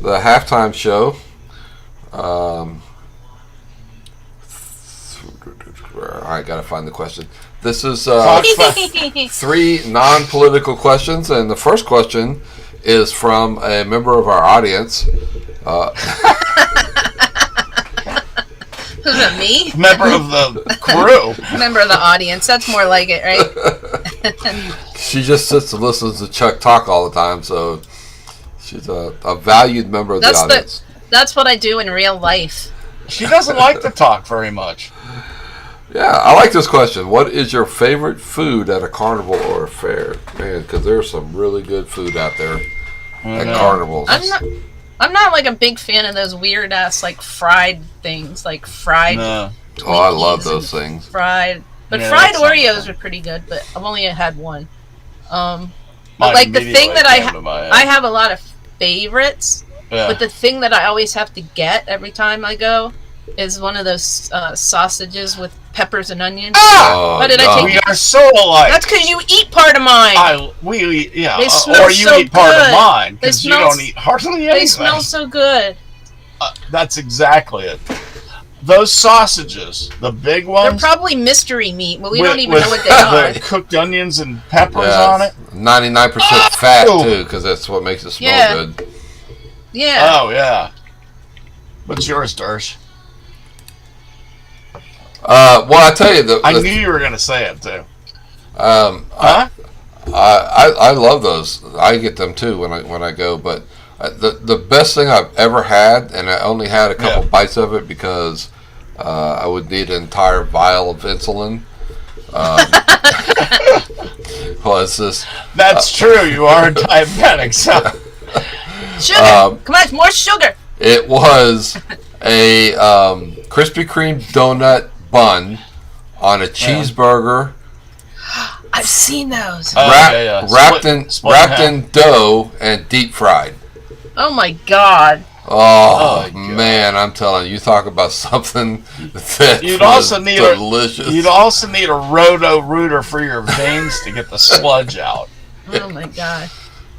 Speaker 1: halftime show. I gotta find the question. This is three non-political questions, and the first question is from a member of our audience,
Speaker 3: Who's it, me?
Speaker 2: Member of the crew.
Speaker 3: Member of the audience. That's more like it, right?
Speaker 1: She just sits and listens to Chuck talk all the time, so she's a valued member of the audience.
Speaker 3: That's what I do in real life.
Speaker 2: She doesn't like to talk very much.
Speaker 1: Yeah, I like this question. What is your favorite food at a carnival or a fair? Man, because there's some really good food out there at carnivals.
Speaker 3: I'm not like a big fan of those weird ass like fried things, like fried.
Speaker 2: No.
Speaker 1: Oh, I love those things.
Speaker 3: Fried, but
Speaker 2: Yeah,
Speaker 3: fried
Speaker 2: that's not
Speaker 3: Oreos
Speaker 2: fun.
Speaker 3: are pretty good. But I've only had one. But
Speaker 2: Mine
Speaker 3: like the thing
Speaker 2: immediately
Speaker 3: that
Speaker 2: came to my head.
Speaker 3: I have a lot of favorites.
Speaker 2: Yeah.
Speaker 3: But the thing that I always have to get every time I go is one of those sausages with peppers and onions.
Speaker 1: Oh,
Speaker 3: What did I
Speaker 1: no.
Speaker 3: take?
Speaker 2: We are so alike.
Speaker 3: That's because you eat part of mine.
Speaker 2: Yeah,
Speaker 3: They smell
Speaker 2: or you
Speaker 3: so
Speaker 2: eat part
Speaker 3: good.
Speaker 2: of mine
Speaker 3: They
Speaker 2: because you
Speaker 3: smell-
Speaker 2: don't eat hardly anything.
Speaker 3: They smell so good.
Speaker 2: That's exactly it. Those sausages, the big
Speaker 3: They're
Speaker 2: ones,
Speaker 3: probably mystery meat, but we
Speaker 2: with-
Speaker 3: don't even
Speaker 2: with
Speaker 3: know what they are.
Speaker 2: the cooked onions and peppers
Speaker 1: Yeah,
Speaker 2: on it.
Speaker 1: 99% fat, too, because that's what makes it smell
Speaker 3: Yeah.
Speaker 1: good.
Speaker 3: Yeah.
Speaker 2: Oh yeah. What's yours, Dersh?
Speaker 1: Well, I tell you,
Speaker 2: I knew you were gonna say it too.
Speaker 1: I love those. I get them too when I go. But the best thing I've ever had, and I only had a couple bites of it because I would need an entire vial of insulin. Was this?
Speaker 2: That's true. You are a diabetic, so
Speaker 3: Sugar. Come on, more sugar.
Speaker 1: It was a Krispy Kreme donut bun on a cheeseburger.
Speaker 3: I've seen those.
Speaker 1: Wrapped
Speaker 2: Split
Speaker 1: in dough and deep fried.
Speaker 3: Oh my god.
Speaker 1: Oh,
Speaker 2: Oh, my God.
Speaker 1: man, I'm telling you, talk about something that
Speaker 2: You'd
Speaker 1: was
Speaker 2: also need
Speaker 1: delicious.
Speaker 2: You'd also need a roto-rooter for your veins to get the sludge out.
Speaker 3: Oh my god.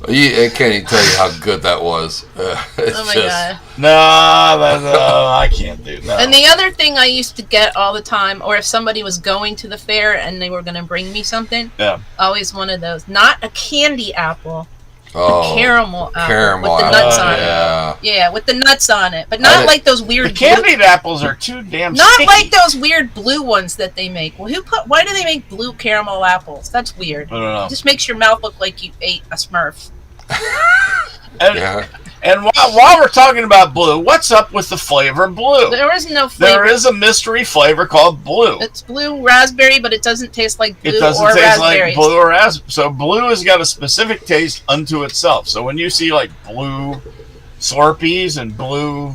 Speaker 1: I can't even tell you how good that was. It's
Speaker 3: Oh my
Speaker 1: just,
Speaker 3: god.
Speaker 2: No, I can't do that.
Speaker 3: And the other thing I used to get all the time, or if somebody was going to the fair and they were going to bring me something,
Speaker 2: Yeah.
Speaker 3: always one of those. Not a candy apple,
Speaker 1: oh,
Speaker 3: a caramel apple
Speaker 1: caramel
Speaker 3: with the nuts
Speaker 1: apple,
Speaker 3: on it.
Speaker 1: yeah.
Speaker 3: Yeah, with the nuts on it, but not
Speaker 1: did-
Speaker 3: like those weird
Speaker 2: The candied apples are too damn
Speaker 3: Not
Speaker 2: sticky.
Speaker 3: like those weird blue ones that they make. Well, why do they make blue caramel apples? That's weird.
Speaker 2: I don't know.
Speaker 3: It just makes your mouth look like you ate a Smurf.
Speaker 2: And,
Speaker 1: Yeah.
Speaker 2: and while we're talking about blue, what's up with the flavor blue?
Speaker 3: There is no flavor.
Speaker 2: There is a mystery flavor called blue.
Speaker 3: It's blue raspberry, but it doesn't taste like blue
Speaker 2: It doesn't
Speaker 3: or
Speaker 2: taste
Speaker 3: raspberries.
Speaker 2: like blue or raspberry. So blue has got a specific taste unto itself. So when you see like blue Slurpees and blue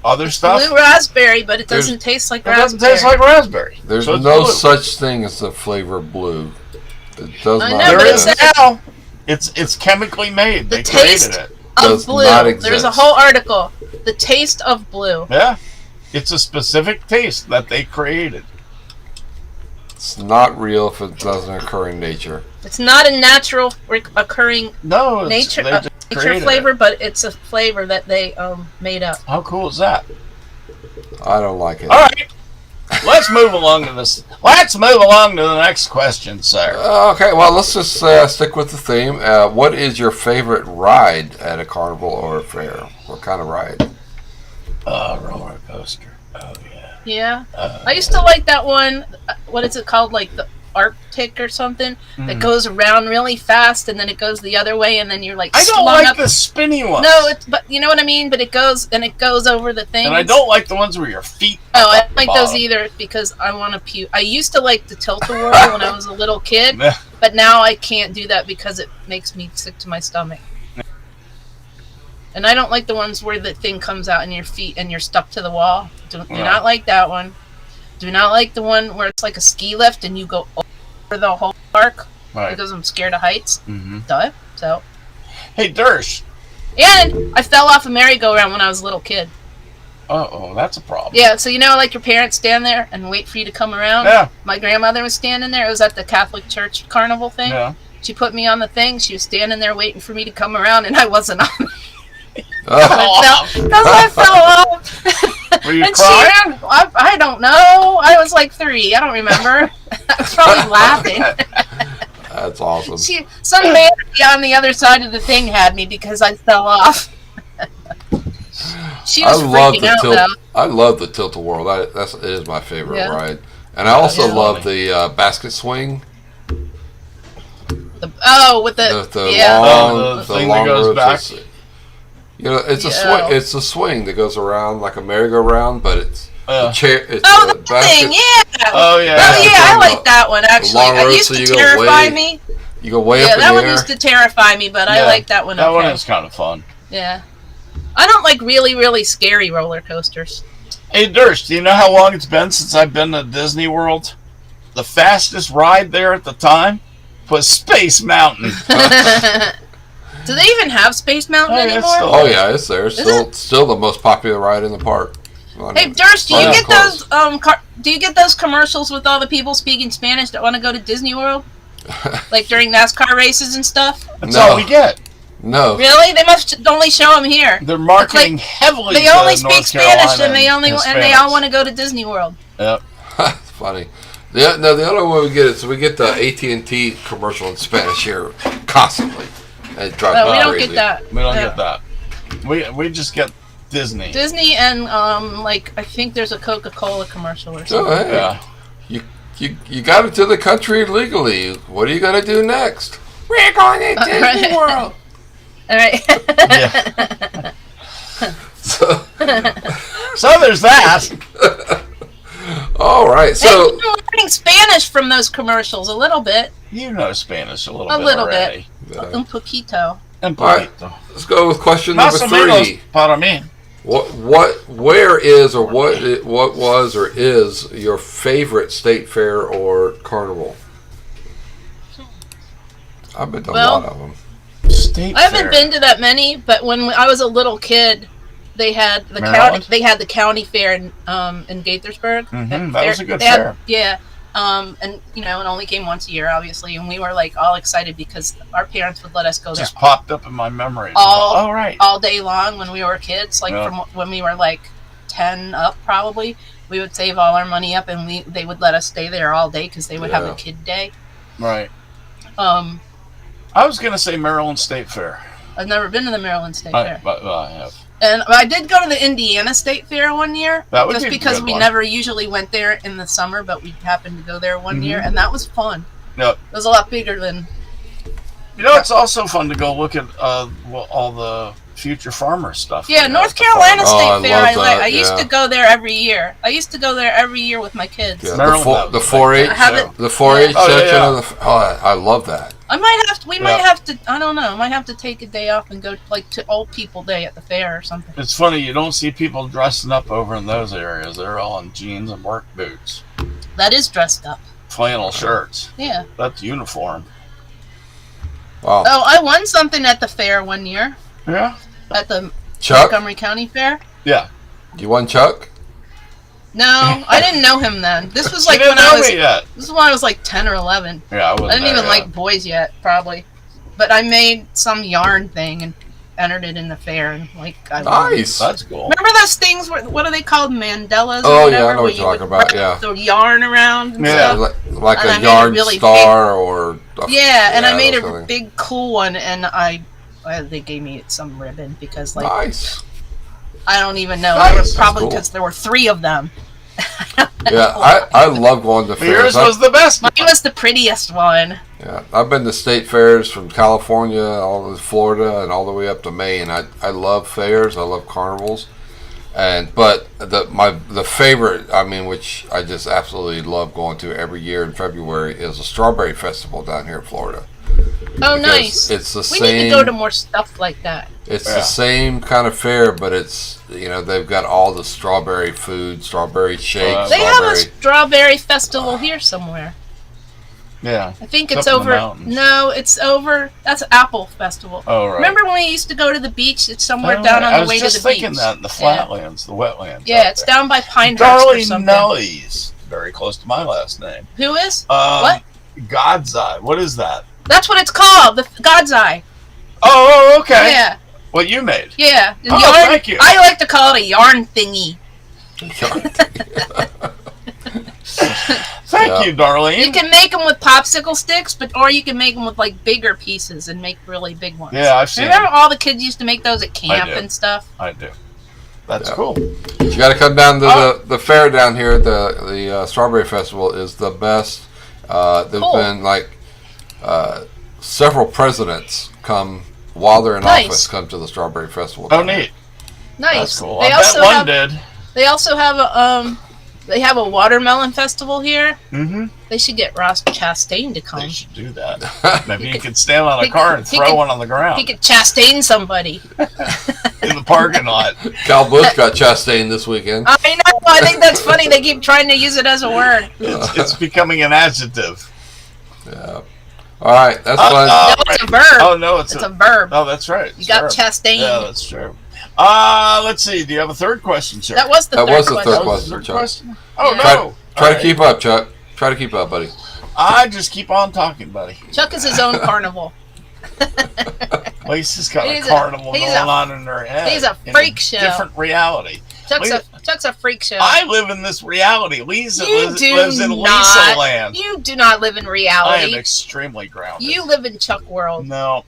Speaker 2: other stuff,
Speaker 3: Blue raspberry, but it
Speaker 1: There's-
Speaker 3: doesn't taste like
Speaker 2: it
Speaker 3: raspberry.
Speaker 2: doesn't taste like raspberry.
Speaker 1: There's
Speaker 2: So it's
Speaker 1: no
Speaker 2: blue.
Speaker 1: such thing as the flavor blue. It does
Speaker 3: I
Speaker 1: not
Speaker 3: know,
Speaker 2: There
Speaker 3: but
Speaker 2: is
Speaker 1: exist.
Speaker 2: now. It's chemically made.
Speaker 3: The
Speaker 2: They
Speaker 3: taste-
Speaker 2: created it.
Speaker 3: Of
Speaker 1: does
Speaker 3: blue.
Speaker 1: not
Speaker 3: There's a
Speaker 1: exist.
Speaker 3: whole article. The taste of blue.
Speaker 2: Yeah, it's a specific taste that they created.
Speaker 1: It's not real if it doesn't occur in nature.
Speaker 3: It's not a natural occurring
Speaker 2: No, it's,
Speaker 3: nature
Speaker 2: they just
Speaker 3: nature
Speaker 2: created
Speaker 3: flavor,
Speaker 2: it.
Speaker 3: but it's a flavor that they made up.
Speaker 2: How cool is that?
Speaker 1: I don't like it.
Speaker 2: All right, let's move along to this. Let's move along to the next question, sir.
Speaker 1: Okay, well, let's just stick with the theme. What is your favorite ride at a carnival or a fair? What kind of ride?
Speaker 2: Roller coaster. Oh yeah.
Speaker 3: Yeah. I used to like that one. What is it called? Like the Arctic or something that goes around really fast and then it goes the other way and then you're like
Speaker 2: I don't
Speaker 3: slung
Speaker 2: like
Speaker 3: up.
Speaker 2: the spinny ones.
Speaker 3: No, but you know what I mean. But it goes over the thing.
Speaker 2: and I don't like the ones where your feet.
Speaker 3: Oh, I
Speaker 2: up
Speaker 3: don't
Speaker 2: the
Speaker 3: like those
Speaker 2: bottom.
Speaker 3: either because I want to puke. I used to like the tilt-a-whirl when I was a little kid,
Speaker 2: Yeah.
Speaker 3: but now I can't do that because it makes me sick to my stomach. And I don't like the ones where the thing comes out in your feet and you're stuck to the wall. Do not like that one. Do not like the one where it's like a ski lift and you go over the whole park
Speaker 2: Right.
Speaker 3: because I'm scared of heights.
Speaker 2: hmm
Speaker 3: Duh. So,
Speaker 2: Hey, Dersh.
Speaker 3: and I fell off a merry-go-round when I was a little kid.
Speaker 2: Oh, that's a problem.
Speaker 3: Yeah, so you know, like your parents stand there and wait for you to come around.
Speaker 2: Yeah.
Speaker 3: My grandmother was standing there. It was at the Catholic Church carnival thing.
Speaker 2: Yeah.
Speaker 3: She put me on the thing. She was standing there waiting for me to come around, and I wasn't on.
Speaker 1: Oh,
Speaker 3: Because I fell off.
Speaker 2: Were you
Speaker 3: And
Speaker 2: crying?
Speaker 3: I don't know. I was like 3. I don't remember. I was probably laughing.
Speaker 1: that's awesome.
Speaker 3: Some man on the other side of the thing had me because I fell off. She was freaking out though.
Speaker 1: I love the Tilt-A-Whirl. It is my favorite
Speaker 3: Yeah.
Speaker 1: ride. And I also
Speaker 2: Yeah.
Speaker 1: love the basket swing.
Speaker 3: With the
Speaker 1: long,
Speaker 2: the thing that goes
Speaker 1: ropes.
Speaker 2: back.
Speaker 1: You know, it's a
Speaker 3: Yeah.
Speaker 1: swing. It's a swing that goes around like a merry-go-round, but it's the chair. It's
Speaker 3: Oh,
Speaker 1: the
Speaker 3: that thing, yeah.
Speaker 2: Oh yeah.
Speaker 3: Oh yeah, I like that one actually.
Speaker 1: long
Speaker 3: It
Speaker 1: road,
Speaker 3: used
Speaker 1: so
Speaker 3: to
Speaker 1: you go
Speaker 3: terrify
Speaker 1: way
Speaker 3: me.
Speaker 1: You go way
Speaker 3: Yeah,
Speaker 1: up in
Speaker 3: that
Speaker 1: the
Speaker 3: one
Speaker 1: air.
Speaker 3: used to terrify me, but I
Speaker 2: Yeah,
Speaker 3: like that one.
Speaker 2: That one
Speaker 3: okay.
Speaker 2: is kind of fun.
Speaker 3: Yeah. I don't like really, really scary roller coasters.
Speaker 2: Hey, Durst, do you know how long it's been since I've been to Disney World? The fastest ride there at the time was Space Mountain.
Speaker 3: Do they even have Space Mountain
Speaker 2: Oh, yeah, it's
Speaker 3: anymore?
Speaker 2: still-
Speaker 1: Oh yeah, it's there. Still the most popular ride in the park.
Speaker 3: Hey, Durst, do you
Speaker 1: Yeah,
Speaker 3: get
Speaker 1: close.
Speaker 3: those do you get those commercials with all the people speaking Spanish that want to go to Disney World? Like during NASCAR races and stuff?
Speaker 2: That's
Speaker 1: No.
Speaker 2: all we get.
Speaker 1: No.
Speaker 3: Really? They must only show them here.
Speaker 2: They're marketing heavily.
Speaker 3: They
Speaker 2: to
Speaker 3: only speak
Speaker 2: North
Speaker 3: Spanish,
Speaker 2: Carolina
Speaker 3: and they
Speaker 2: Hispanics.
Speaker 3: all want to go to Disney World.
Speaker 2: Yep.
Speaker 1: It's funny. The other one we get is we get the AT&T commercial in Spanish here constantly. And it drives
Speaker 3: No,
Speaker 1: me
Speaker 3: we don't
Speaker 1: crazy.
Speaker 3: get that.
Speaker 2: We don't
Speaker 3: Yeah.
Speaker 2: get that. We just get Disney.
Speaker 3: Disney and like I think there's a Coca-Cola commercial or something.
Speaker 1: Oh, hey.
Speaker 2: Yeah.
Speaker 1: You got into the country legally. What are you going to do next? We're going to Disney World.
Speaker 3: All right.
Speaker 2: Yeah.
Speaker 1: So,
Speaker 2: So there's that.
Speaker 1: all right.
Speaker 3: Hey,
Speaker 1: So
Speaker 3: you've been learning Spanish from those commercials a little bit.
Speaker 2: You know Spanish a little
Speaker 3: A
Speaker 2: bit
Speaker 3: little
Speaker 2: already.
Speaker 3: Un poquito.
Speaker 2: And
Speaker 1: All right.
Speaker 2: poquito.
Speaker 1: let's go with question
Speaker 2: Más
Speaker 1: number
Speaker 2: o menos
Speaker 1: 3.
Speaker 2: para mí.
Speaker 1: Where is or what was or is your favorite state fair or carnival? I've been to a lot of them.
Speaker 2: State
Speaker 3: I haven't
Speaker 2: fair.
Speaker 3: been to that many, but when I was a little kid, they had the
Speaker 2: Maryland?
Speaker 3: county fair in Gaithersburg.
Speaker 2: Mhm, that was a good
Speaker 3: They had-
Speaker 2: fair.
Speaker 3: Yeah. And it only came once a year, obviously, and we were like all excited because our parents would let us go there
Speaker 2: Just popped up in my memory.
Speaker 3: All-
Speaker 2: right.
Speaker 3: all day long when we were kids, like
Speaker 2: Yeah.
Speaker 3: from when we were like 10 up probably. We would save all our money up, and they would let us stay there all day because they would have
Speaker 1: Yeah.
Speaker 3: a kid day.
Speaker 2: Right. I was gonna say Maryland State Fair.
Speaker 3: I've never been to the Maryland State Fair.
Speaker 2: But I have.
Speaker 3: And I did go to the Indiana State Fair one year,
Speaker 2: That would
Speaker 3: just
Speaker 2: be a
Speaker 3: because
Speaker 2: good
Speaker 3: we
Speaker 2: one.
Speaker 3: never usually went there in the summer, but we happened to go there one year, and that was fun.
Speaker 2: Yep.
Speaker 3: It was a lot bigger than.
Speaker 2: You know, it's also fun to go look at all the Future Farmer stuff.
Speaker 3: Yeah,
Speaker 2: you know,
Speaker 3: North
Speaker 2: at the
Speaker 3: Carolina
Speaker 1: Oh, I
Speaker 3: State Fair.
Speaker 1: love that,
Speaker 3: I used
Speaker 1: yeah.
Speaker 3: to go there every year. With my kids.
Speaker 1: Yeah,
Speaker 2: Maryland,
Speaker 1: the
Speaker 2: that was
Speaker 1: 4-H,
Speaker 3: I haven't-
Speaker 1: the 4-H
Speaker 2: Oh, yeah,
Speaker 1: section
Speaker 2: yeah.
Speaker 1: of the. I love that.
Speaker 3: I might have to. We might
Speaker 2: Yeah.
Speaker 3: have to. I don't know. Might have to take a day off and go like to Old People Day at the fair or something.
Speaker 2: It's funny, you don't see people dressing up over in those areas. They're all in jeans and work boots,
Speaker 3: That is dressed up.
Speaker 2: flannel shirts.
Speaker 3: Yeah.
Speaker 2: That's uniform.
Speaker 1: Wow.
Speaker 3: Oh, I won something at the fair one year
Speaker 2: Yeah.
Speaker 3: at the
Speaker 1: Chuck,
Speaker 3: Montgomery County Fair.
Speaker 2: Yeah.
Speaker 1: you won Chuck?
Speaker 3: No, I didn't know him then. This was
Speaker 2: You
Speaker 3: like
Speaker 2: didn't
Speaker 3: when I
Speaker 2: know
Speaker 3: was.
Speaker 2: me yet.
Speaker 3: This is when I was like 10 or 11.
Speaker 2: Yeah, I wasn't
Speaker 3: I didn't even
Speaker 2: there
Speaker 3: like
Speaker 2: yet.
Speaker 3: boys yet, probably. But I made some yarn thing and entered it in the fair, and like I won.
Speaker 1: Nice.
Speaker 2: That's cool.
Speaker 3: Remember those things? What are they called? Mandalas?
Speaker 1: Oh,
Speaker 3: or
Speaker 1: yeah, I
Speaker 3: whatever,
Speaker 1: know
Speaker 3: where
Speaker 1: what
Speaker 3: you
Speaker 1: you're
Speaker 3: would
Speaker 1: talking about,
Speaker 3: wrap
Speaker 1: yeah.
Speaker 3: The yarn around. And
Speaker 2: Yeah.
Speaker 3: stuff.
Speaker 1: Like
Speaker 3: And I
Speaker 1: a
Speaker 3: made it
Speaker 1: yarn
Speaker 3: really
Speaker 1: star or.
Speaker 3: Yeah, and I made
Speaker 1: those
Speaker 3: a
Speaker 1: kind of
Speaker 3: big cool one, and they gave me some ribbon because like
Speaker 1: Nice.
Speaker 3: I don't even know.
Speaker 1: Nice.
Speaker 3: It
Speaker 1: That's
Speaker 3: was probably
Speaker 1: cool.
Speaker 3: because there were 3 of them.
Speaker 1: Yeah, I love going to
Speaker 2: But yours
Speaker 1: fairs.
Speaker 2: was the best.
Speaker 3: Mine was the prettiest one.
Speaker 1: Yeah, I've been to state fairs from California, all the Florida, and all the way up to Maine. I love fairs. I love carnivals, but the favorite, which I just absolutely love going to every year in February, is the Strawberry Festival down here in Florida.
Speaker 3: Oh,
Speaker 1: Because
Speaker 3: nice.
Speaker 1: It's the
Speaker 3: We
Speaker 1: same.
Speaker 3: need to go to more stuff like that.
Speaker 1: It's
Speaker 2: Yeah.
Speaker 1: the same kind of fair, but it's they've got all the strawberry food, strawberry shakes,
Speaker 3: They have a
Speaker 1: strawberry.
Speaker 3: strawberry festival here somewhere.
Speaker 2: Yeah.
Speaker 3: I think
Speaker 2: It's
Speaker 3: it's
Speaker 2: up in the
Speaker 3: over.
Speaker 2: mountains.
Speaker 3: No, it's over. That's Apple Festival.
Speaker 2: Oh, right.
Speaker 3: Remember when we used to go to the beach? It's somewhere
Speaker 2: Oh,
Speaker 3: down on
Speaker 2: I
Speaker 3: the
Speaker 2: was
Speaker 3: way to
Speaker 2: just
Speaker 3: the beach.
Speaker 2: thinking that in the
Speaker 3: Yeah.
Speaker 2: flatlands, the wetlands.
Speaker 3: Yeah,
Speaker 2: out
Speaker 3: it's
Speaker 2: there.
Speaker 3: down by Pinehurst or
Speaker 2: Darley
Speaker 3: something.
Speaker 2: Nellies. Very close to my last name.
Speaker 3: Who is?
Speaker 2: What? God's Eye. What is that?
Speaker 3: That's what it's called. The God's Eye.
Speaker 2: Oh, okay.
Speaker 3: Yeah,
Speaker 2: What you made.
Speaker 3: yeah. The
Speaker 2: Oh,
Speaker 3: yarn,
Speaker 2: thank you.
Speaker 3: I like to call it a yarn thingy.
Speaker 2: Thank
Speaker 1: Yeah.
Speaker 2: you, Darlene.
Speaker 3: You can make them with popsicle sticks, or you can make them with like bigger pieces and make really big ones.
Speaker 2: Yeah, I've seen
Speaker 3: Remember all the kids used to make those at camp
Speaker 2: do.
Speaker 3: and stuff?
Speaker 2: I do. That's
Speaker 1: Yeah.
Speaker 2: cool.
Speaker 1: You got to come down to the fair down here. The Strawberry Festival is the best. There's
Speaker 3: Cool.
Speaker 1: been like several presidents come while they're in
Speaker 3: Nice.
Speaker 1: office come to the Strawberry Festival.
Speaker 2: Oh,
Speaker 1: down there.
Speaker 2: neat.
Speaker 3: Nice.
Speaker 2: That's cool.
Speaker 3: They
Speaker 2: I
Speaker 3: also
Speaker 2: bet one
Speaker 3: have.
Speaker 2: did.
Speaker 3: They also have a watermelon festival here.
Speaker 2: Mm-hmm.
Speaker 3: They should get Ross Chastain to come.
Speaker 2: They should do that. Maybe you could stand on a
Speaker 3: he-
Speaker 2: car and
Speaker 3: he
Speaker 2: throw
Speaker 3: could-
Speaker 2: one on the ground
Speaker 3: He could Chastain somebody.
Speaker 2: in the parking lot.
Speaker 1: Cal Bush got Chastain this weekend.
Speaker 3: I know. I think that's funny. They keep trying to use it as a word.
Speaker 2: It's becoming an adjective.
Speaker 1: Yeah. All right, that's fun.
Speaker 3: No, it's a verb.
Speaker 2: Oh no, it's
Speaker 3: It's a verb.
Speaker 2: Oh, that's right.
Speaker 3: You got
Speaker 2: Sure.
Speaker 3: Chastain.
Speaker 2: Yeah, that's true. Let's see. Do you have a third question, sir?
Speaker 3: That was the
Speaker 1: That
Speaker 3: third
Speaker 1: was the
Speaker 3: question.
Speaker 1: third
Speaker 2: That was
Speaker 1: question,
Speaker 2: the third
Speaker 1: Chuck.
Speaker 2: question? Oh
Speaker 3: Yeah.
Speaker 2: no.
Speaker 1: Try
Speaker 2: All
Speaker 1: to keep up, Chuck. Try to keep up, buddy.
Speaker 2: I just keep on talking, buddy.
Speaker 3: Chuck is his own carnival.
Speaker 2: Lisa's got
Speaker 3: He's
Speaker 2: a carnival
Speaker 3: he's
Speaker 2: going on in her head.
Speaker 3: he's a
Speaker 2: in
Speaker 3: freak show.
Speaker 2: Different reality.
Speaker 3: Chuck's a freak show.
Speaker 2: I live in this reality. Lisa
Speaker 3: You
Speaker 2: lives
Speaker 3: do
Speaker 2: in Lisa
Speaker 3: not.
Speaker 2: land.
Speaker 3: You do not live in
Speaker 2: I am
Speaker 3: reality.
Speaker 2: extremely grounded.
Speaker 3: You live in Chuck world.
Speaker 2: No,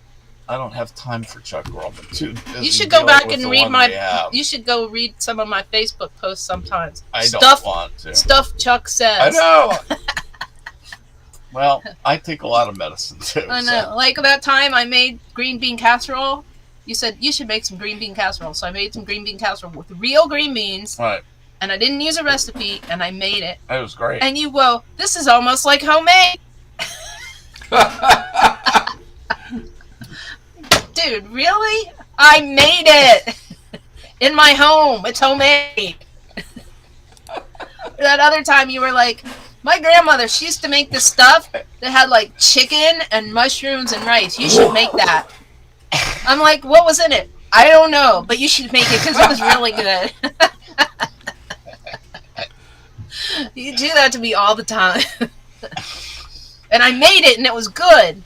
Speaker 2: I don't have time for Chuck World. I'm too busy
Speaker 3: You should go
Speaker 2: dealing
Speaker 3: back
Speaker 2: with
Speaker 3: and
Speaker 2: the
Speaker 3: read
Speaker 2: one
Speaker 3: my.
Speaker 2: they have.
Speaker 3: You should go read some of my Facebook posts sometimes.
Speaker 2: I don't
Speaker 3: Stuff
Speaker 2: want to.
Speaker 3: stuff Chuck says.
Speaker 2: I know. Well, I take a lot of medicine too.
Speaker 3: I know.
Speaker 2: so-
Speaker 3: Like that time I made green bean casserole. You said you should make some green bean casserole, so I made some green bean casserole with real green beans,
Speaker 2: Right.
Speaker 3: and I didn't use a recipe, and I made it.
Speaker 2: That was great.
Speaker 3: And you go, this is almost like homemade. Dude, really? I made it in my home. It's homemade. That other time you were like, my grandmother, she used to make this stuff that had like chicken and mushrooms and rice. You should make that. I'm like, what was in it? I don't know, but you should make it because it was really good. You do that to me all the time. And I made it and it was good.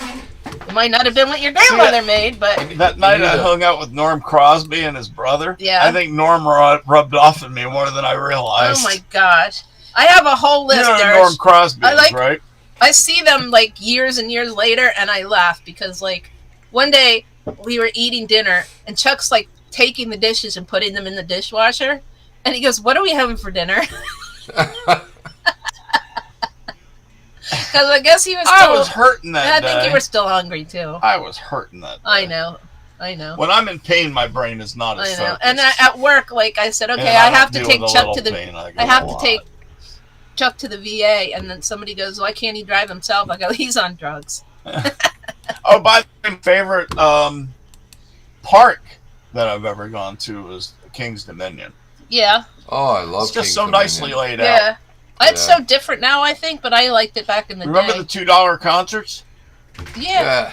Speaker 3: It might not have been what your grandmother made, but
Speaker 2: That night I
Speaker 1: Yeah.
Speaker 2: hung out with Norm Crosby and his brother.
Speaker 3: Yeah.
Speaker 2: I think Norm rubbed off on me more than I realized.
Speaker 3: oh my gosh. I have a whole
Speaker 2: You
Speaker 3: list.
Speaker 2: know who
Speaker 3: There's-
Speaker 2: Norm Crosby
Speaker 3: I
Speaker 2: is,
Speaker 3: like-
Speaker 2: right?
Speaker 3: I see them like years and years later and I laugh because like one day we were eating dinner and Chuck's like taking the dishes and putting them in the dishwasher and he goes, what are we having for dinner? Because I guess he was
Speaker 2: I
Speaker 3: still,
Speaker 2: was hurting that
Speaker 3: I
Speaker 2: day.
Speaker 3: think you were still hungry too.
Speaker 2: I was hurting that day.
Speaker 3: I know.
Speaker 2: When I'm in pain, my brain is not
Speaker 3: I
Speaker 2: as
Speaker 3: know.
Speaker 2: focused.
Speaker 3: And at work, like I said, okay,
Speaker 2: And
Speaker 3: I
Speaker 2: don't
Speaker 3: have to
Speaker 2: deal
Speaker 3: take
Speaker 2: with a
Speaker 3: Chuck
Speaker 2: little
Speaker 3: to the
Speaker 2: pain, I
Speaker 3: I have
Speaker 2: go
Speaker 3: to
Speaker 2: a
Speaker 3: take
Speaker 2: lot.
Speaker 3: Chuck to the VA, and then somebody goes, "Why can't he drive himself?" I go, "He's on drugs."
Speaker 2: Oh, my favorite park that I've ever gone to was King's Dominion.
Speaker 3: Yeah,
Speaker 1: Oh, I love
Speaker 2: It's just
Speaker 1: King's
Speaker 2: so
Speaker 1: Dominion.
Speaker 2: nicely laid out.
Speaker 3: yeah. It's
Speaker 1: Yeah.
Speaker 3: so different now, I think, but I liked it back in the
Speaker 2: Remember
Speaker 3: day.
Speaker 2: the $2 concerts?
Speaker 3: Yeah,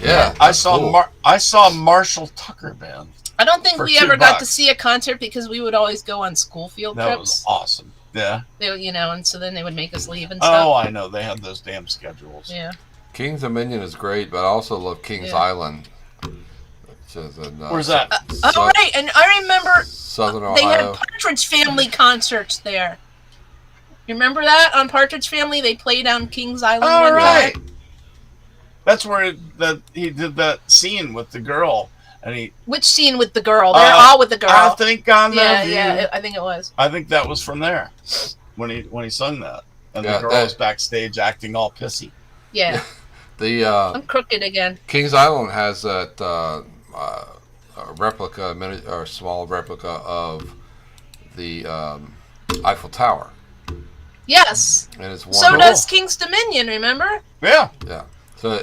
Speaker 1: Yeah.
Speaker 2: I saw
Speaker 1: cool.
Speaker 2: I saw Marshall Tucker Band.
Speaker 3: I don't think
Speaker 2: for
Speaker 3: we ever got to
Speaker 2: $2.
Speaker 3: see a concert because we would always go on school field
Speaker 2: That
Speaker 3: trips.
Speaker 2: was awesome. Yeah.
Speaker 3: They, and so then they would make us leave and stuff.
Speaker 2: Oh, I know. They had those damn schedules.
Speaker 3: Yeah.
Speaker 1: King's Dominion is great, but I also love King's
Speaker 3: Yeah.
Speaker 1: Island. Which is in,
Speaker 2: Where's that?
Speaker 3: Oh, right, and I remember
Speaker 1: Southern
Speaker 3: they had
Speaker 1: Ohio.
Speaker 3: Partridge Family concerts there. You remember that on Partridge Family? They played on Kings Island.
Speaker 2: All
Speaker 3: one
Speaker 2: right.
Speaker 3: time.
Speaker 2: That's where he did that scene with the girl, and he.
Speaker 3: Which scene with the girl? They're all with the girl.
Speaker 2: I think I love
Speaker 3: yeah,
Speaker 2: you.
Speaker 3: yeah, I think it was.
Speaker 2: I think that was from there, when he sung that, and
Speaker 1: Yeah,
Speaker 2: the girl
Speaker 1: that-
Speaker 2: was backstage acting all pissy.
Speaker 3: Yeah,
Speaker 1: The
Speaker 3: I'm crooked again.
Speaker 1: Kings Island has that a replica, or small replica of the Eiffel Tower,
Speaker 3: Yes.
Speaker 1: and it's
Speaker 3: So
Speaker 1: wonderful.
Speaker 3: does King's Dominion. Remember?
Speaker 2: Yeah.
Speaker 1: Yeah. So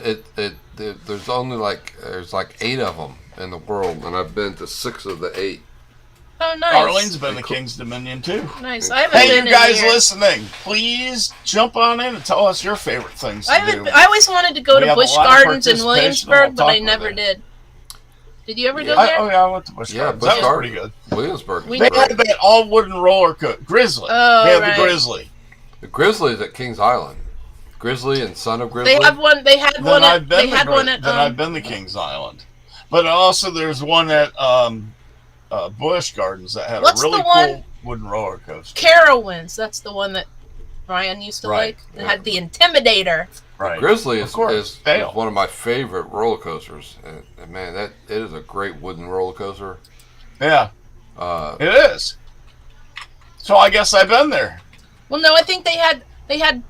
Speaker 1: there's only there's like 8 of them in the world, and I've been to 6 of the 8.
Speaker 3: Oh, nice.
Speaker 2: Arlene's been to
Speaker 1: Cool.
Speaker 2: King's Dominion too.
Speaker 3: Nice. I haven't
Speaker 2: Hey,
Speaker 3: been
Speaker 2: you guys
Speaker 3: in here.
Speaker 2: listening, please jump on in and tell us your favorite things to
Speaker 3: I
Speaker 2: do.
Speaker 3: haven't. I always wanted to go
Speaker 2: We
Speaker 3: to
Speaker 2: have a
Speaker 3: Busch
Speaker 2: lot of
Speaker 3: Gardens in
Speaker 2: participation,
Speaker 3: Williamsburg,
Speaker 2: and
Speaker 3: but
Speaker 2: we'll
Speaker 3: I
Speaker 2: talk
Speaker 3: never
Speaker 2: with
Speaker 3: did. Did you ever go
Speaker 1: Yeah.
Speaker 3: there?
Speaker 2: I went to Busch
Speaker 1: Yeah,
Speaker 2: Gardens.
Speaker 1: Busch
Speaker 2: That was
Speaker 1: Gardens.
Speaker 2: pretty good.
Speaker 1: Williamsburg.
Speaker 3: We-
Speaker 1: is
Speaker 2: They had
Speaker 1: great.
Speaker 2: that all wooden roller coaster. Grizzly.
Speaker 3: Oh,
Speaker 2: they have
Speaker 3: right.
Speaker 2: the Grizzly.
Speaker 1: The Grizzly is at Kings Island. Grizzly and Son of Grizzly.
Speaker 3: They have one. They had
Speaker 2: Then
Speaker 3: one.
Speaker 2: I've
Speaker 3: At,
Speaker 2: been
Speaker 3: they
Speaker 2: to
Speaker 3: had one at.
Speaker 2: I've been to Kings Island, but also there's one at Busch Gardens that had
Speaker 3: What's
Speaker 2: a really
Speaker 3: the one-
Speaker 2: cool wooden roller coaster.
Speaker 3: Carowinds. That's the one that Brian used to
Speaker 2: Right,
Speaker 3: like. It
Speaker 1: yeah.
Speaker 3: had the Intimidator.
Speaker 2: Right.
Speaker 1: Grizzly
Speaker 2: Of
Speaker 1: is,
Speaker 2: course,
Speaker 1: is
Speaker 2: Dale.
Speaker 1: one of my favorite roller coasters. And man, it is a great wooden roller coaster.
Speaker 2: Yeah. It is. So I guess I've been there.
Speaker 3: Well, no, I think they had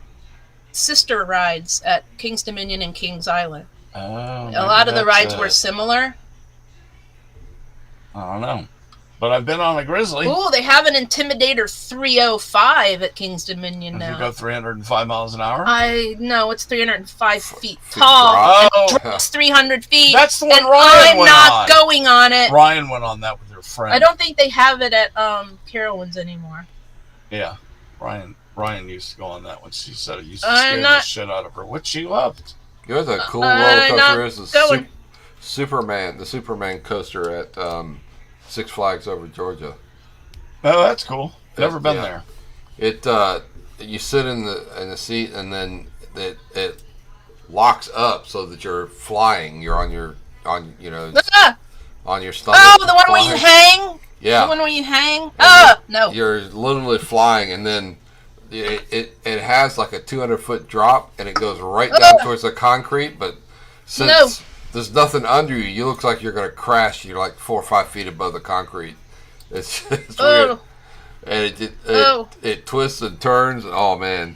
Speaker 3: sister rides at King's Dominion and Kings Island.
Speaker 2: Oh,
Speaker 3: A lot of the rides were similar.
Speaker 2: I don't know. But I've been on a Grizzly.
Speaker 3: Oh, they have an Intimidator 305 at King's Dominion
Speaker 2: Does
Speaker 3: now.
Speaker 2: it go 305 miles an hour?
Speaker 3: No, it's 305 feet tall.
Speaker 2: Oh,
Speaker 3: It's 300 feet.
Speaker 2: That's the one
Speaker 3: and
Speaker 2: Ryan
Speaker 3: I'm
Speaker 2: went
Speaker 3: not
Speaker 2: on.
Speaker 3: going on it.
Speaker 2: Ryan went on that with her friend.
Speaker 3: I don't think they have it at Carowinds anymore.
Speaker 2: Yeah, Ryan used to go on that one. She said it used to
Speaker 3: I'm
Speaker 2: scare the
Speaker 3: not-
Speaker 2: shit out of her, which she loved.
Speaker 1: You know what the cool
Speaker 3: I'm
Speaker 1: roller
Speaker 3: not
Speaker 1: coaster is? The
Speaker 3: going.
Speaker 1: the Superman coaster at Six Flags over Georgia.
Speaker 2: Oh, that's cool. Never been
Speaker 1: Yeah.
Speaker 2: there.
Speaker 1: It you sit in the seat and then it locks up so that you're flying. You're on your on your stomach.
Speaker 3: Oh, the one where you
Speaker 1: flying.
Speaker 3: hang?
Speaker 1: Yeah.
Speaker 3: The one where you hang?
Speaker 1: And
Speaker 3: No.
Speaker 1: You're literally flying, and then it has like a 200-foot drop, and it goes right down towards the concrete. But since there's nothing under you, you look like you're going to crash. You're like 4 or 5 feet above the concrete. It's weird, and it twists and turns. Oh man,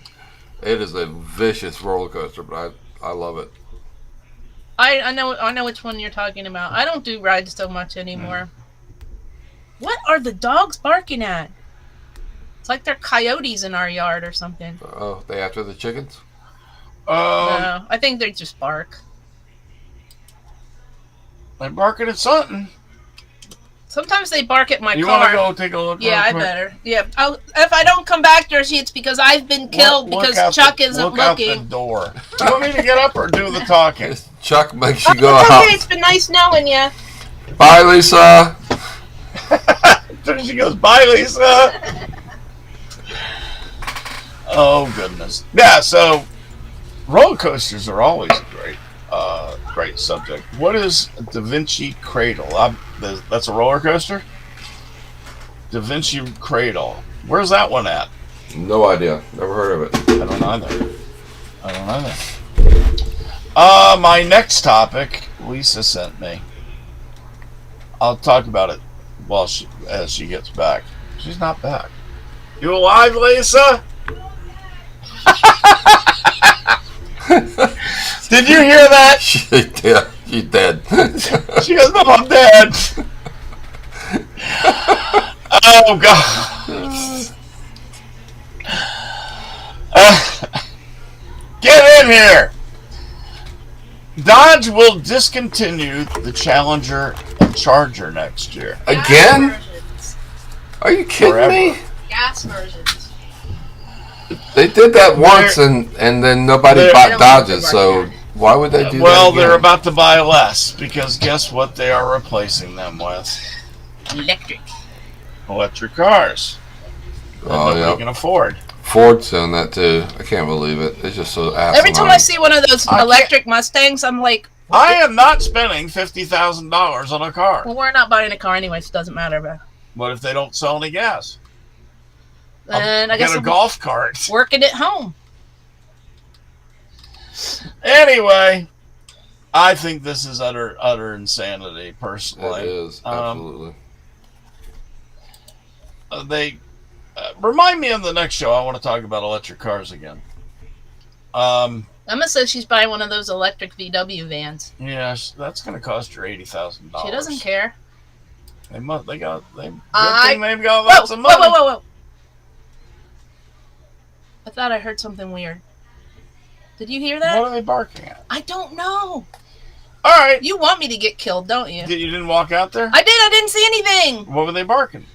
Speaker 1: it is a vicious roller coaster, but I love it.
Speaker 3: I know which one you're talking about. I don't do rides so much anymore. What are the dogs barking at? It's like they're coyotes in our yard or something.
Speaker 1: Oh, they after the chickens?
Speaker 3: No, I think they just bark.
Speaker 2: They're barking at something.
Speaker 3: Sometimes they bark at my
Speaker 2: You
Speaker 3: car.
Speaker 2: want to go take a look?
Speaker 3: Yeah,
Speaker 2: real
Speaker 3: I
Speaker 2: quick?
Speaker 3: better. Yeah, if I don't come back, Darcy, it's because I've been killed
Speaker 2: Look
Speaker 3: because
Speaker 2: out
Speaker 3: Chuck
Speaker 2: the-
Speaker 3: isn't
Speaker 2: look out the
Speaker 3: looking.
Speaker 2: door. You want me to get up or do the talking?
Speaker 1: Chuck makes you go
Speaker 3: Oh,
Speaker 1: out.
Speaker 3: okay, it's been nice knowing you.
Speaker 1: Bye, Lisa.
Speaker 2: There she goes. Bye, Lisa. Oh goodness. Yeah. So roller coasters are always a great subject. What is Da Vinci Cradle? That's a roller coaster. Da Vinci Cradle. Where's that one at?
Speaker 1: No idea. Never heard of it.
Speaker 2: I don't either. My next topic, Lisa sent me. I'll talk about it as she gets back. She's not back. You alive, Lisa? Did you hear that?
Speaker 1: She's dead. She's dead.
Speaker 2: She goes, no, I'm dead. Oh, God. Get in here. Dodge will discontinue the Challenger and Charger next year.
Speaker 1: Again? Are you kidding
Speaker 2: Forever.
Speaker 1: me?
Speaker 3: Gas versions.
Speaker 1: They did that once, and then nobody
Speaker 2: They're-
Speaker 1: bought
Speaker 3: I don't think
Speaker 1: Dodges.
Speaker 3: they're
Speaker 1: So why would they do
Speaker 2: Well,
Speaker 1: that again?
Speaker 2: they're about to buy less because guess what they are replacing them with?
Speaker 3: Electric.
Speaker 2: Electric cars. That
Speaker 1: Oh
Speaker 2: nobody
Speaker 1: yeah,
Speaker 2: can afford.
Speaker 1: Ford's doing that too. I can't believe it. It's just so asinine.
Speaker 3: Every time I see one of those
Speaker 2: I
Speaker 3: electric Mustangs, I'm like,
Speaker 2: I am not spending $50,000 on a car.
Speaker 3: well, we're not buying a car anyway, so it doesn't matter. But
Speaker 2: What if they don't sell any gas?
Speaker 3: and I guess
Speaker 2: Get a
Speaker 3: I'm
Speaker 2: golf cart.
Speaker 3: working at home.
Speaker 2: Anyway, I think this is utter insanity. Personally,
Speaker 1: It is absolutely.
Speaker 2: They remind me on the next show. I want to talk about electric cars again.
Speaker 3: Emma says she's buying one of those electric VW vans.
Speaker 2: Yes, that's going to cost her $80,000.
Speaker 3: She doesn't care.
Speaker 2: They got. Good
Speaker 3: I-
Speaker 2: thing they've got
Speaker 3: Whoa,
Speaker 2: lots of money.
Speaker 3: whoa. I thought I heard something weird. Did you hear that?
Speaker 2: What are they barking at?
Speaker 3: I don't know.
Speaker 2: All right,
Speaker 3: You want me to get killed, don't you?
Speaker 2: you didn't walk out there.
Speaker 3: I did. I didn't see anything.
Speaker 2: What were they barking?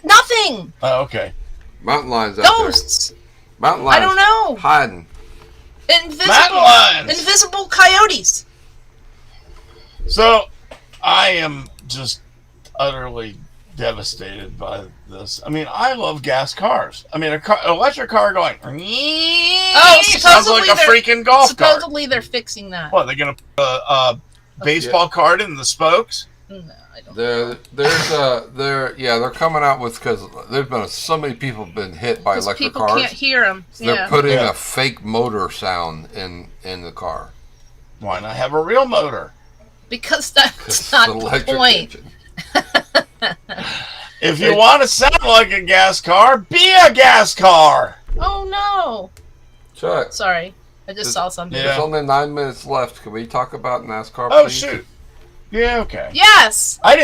Speaker 3: Nothing.
Speaker 2: Oh, okay.
Speaker 3: Oh,
Speaker 1: Mountain lions out
Speaker 3: Ghosts.
Speaker 1: there. Mountain
Speaker 3: I
Speaker 1: lions.
Speaker 3: don't know.
Speaker 1: Hiding.
Speaker 3: Invisible.
Speaker 2: lions.
Speaker 3: Invisible coyotes.
Speaker 2: So, I am just utterly devastated by this. I mean, I love gas cars. I mean, electric car going.
Speaker 3: Oh,
Speaker 2: sounds like a freaking golf cart.
Speaker 3: Supposedly they're fixing that.
Speaker 2: What, they're gonna put a baseball cart in the spokes?
Speaker 3: No, I don't.
Speaker 1: They're coming out with, because there's been so many people been hit by
Speaker 3: Because
Speaker 1: electric
Speaker 3: people
Speaker 1: cars.
Speaker 3: can't hear them.
Speaker 1: They're
Speaker 3: Yeah.
Speaker 1: putting
Speaker 2: Yeah.
Speaker 1: a fake motor sound in the car.
Speaker 2: Why not have a real motor?
Speaker 3: Because that's
Speaker 1: It's
Speaker 3: not
Speaker 1: an
Speaker 3: the
Speaker 1: electric
Speaker 3: point.
Speaker 1: engine.
Speaker 2: If you want to sound like a gas car, be a gas car.
Speaker 3: Oh no!
Speaker 1: Chuck,
Speaker 3: Sorry, I just saw something.
Speaker 2: Yeah.
Speaker 1: there's only 9 minutes left. Can we talk about NASCAR,
Speaker 2: Oh
Speaker 1: please?
Speaker 2: shoot. Yeah, okay.
Speaker 3: Yes,
Speaker 2: I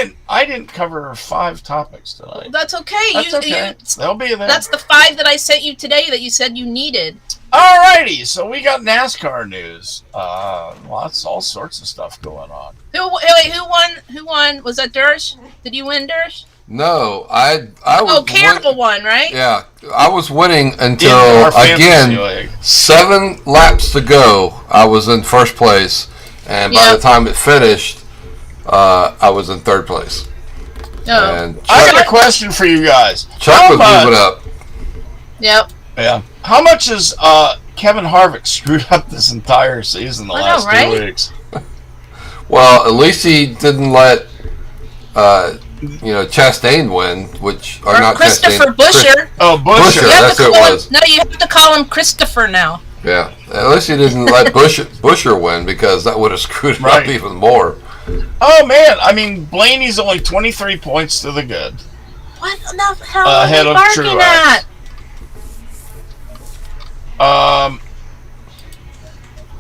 Speaker 2: didn't cover 5 topics tonight.
Speaker 3: that's okay.
Speaker 2: That's okay. They'll be there.
Speaker 3: That's the 5 that I sent you today that you said you needed.
Speaker 2: Alrighty, so we got NASCAR news. Lots, all sorts of stuff going on.
Speaker 3: Who won? Who won? Was that Dersh? Did you win, Dersh?
Speaker 1: No, I was.
Speaker 3: Oh, Campbell won, right?
Speaker 1: Yeah, I was winning
Speaker 2: In
Speaker 1: until
Speaker 2: our fantasy
Speaker 1: again
Speaker 2: league.
Speaker 1: 7 laps to go. I was in first place, and by the time it finished, I was in 3rd place.
Speaker 3: No.
Speaker 1: And
Speaker 2: I got a question for you guys.
Speaker 1: Chuck was moving up.
Speaker 3: Yep.
Speaker 2: Yeah. How much has Kevin Harvick screwed up this entire season the
Speaker 3: I know,
Speaker 2: last
Speaker 3: right?
Speaker 2: 2 weeks?
Speaker 1: Well, at least he didn't let Chastain win, which
Speaker 3: Or
Speaker 1: not
Speaker 3: Christopher
Speaker 1: Chastain,
Speaker 3: Busher.
Speaker 2: Oh,
Speaker 1: Busher.
Speaker 3: You have
Speaker 1: That's
Speaker 3: to
Speaker 1: who it
Speaker 3: call
Speaker 1: was.
Speaker 3: him. No, you have to call him Christopher now.
Speaker 1: Yeah, at least he didn't let Busher win, because that would have screwed him
Speaker 2: Right.
Speaker 1: up even more.
Speaker 2: Oh man, I mean Blaney's only 23 points to the good.
Speaker 3: What the hell
Speaker 2: Ahead
Speaker 3: are
Speaker 2: of
Speaker 3: they barking
Speaker 2: Truex.
Speaker 3: at?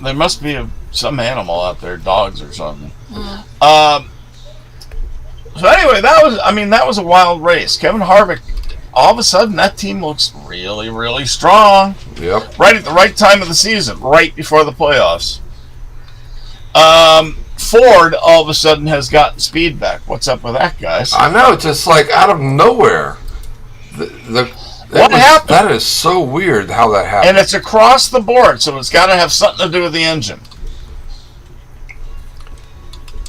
Speaker 2: There must be some animal out there, dogs or something. So anyway, that was a wild race. Kevin Harvick, all of a sudden, that team looks really, really strong.
Speaker 1: Yep.
Speaker 2: Right at the right time of the season, right before the playoffs. Ford, all of a sudden, has gotten speed back. What's up with that, guys?
Speaker 1: I know, just like out of nowhere.
Speaker 2: What happened?
Speaker 1: That is so weird how that happened.
Speaker 2: And it's across the board, so it's got to have something to do with the engine.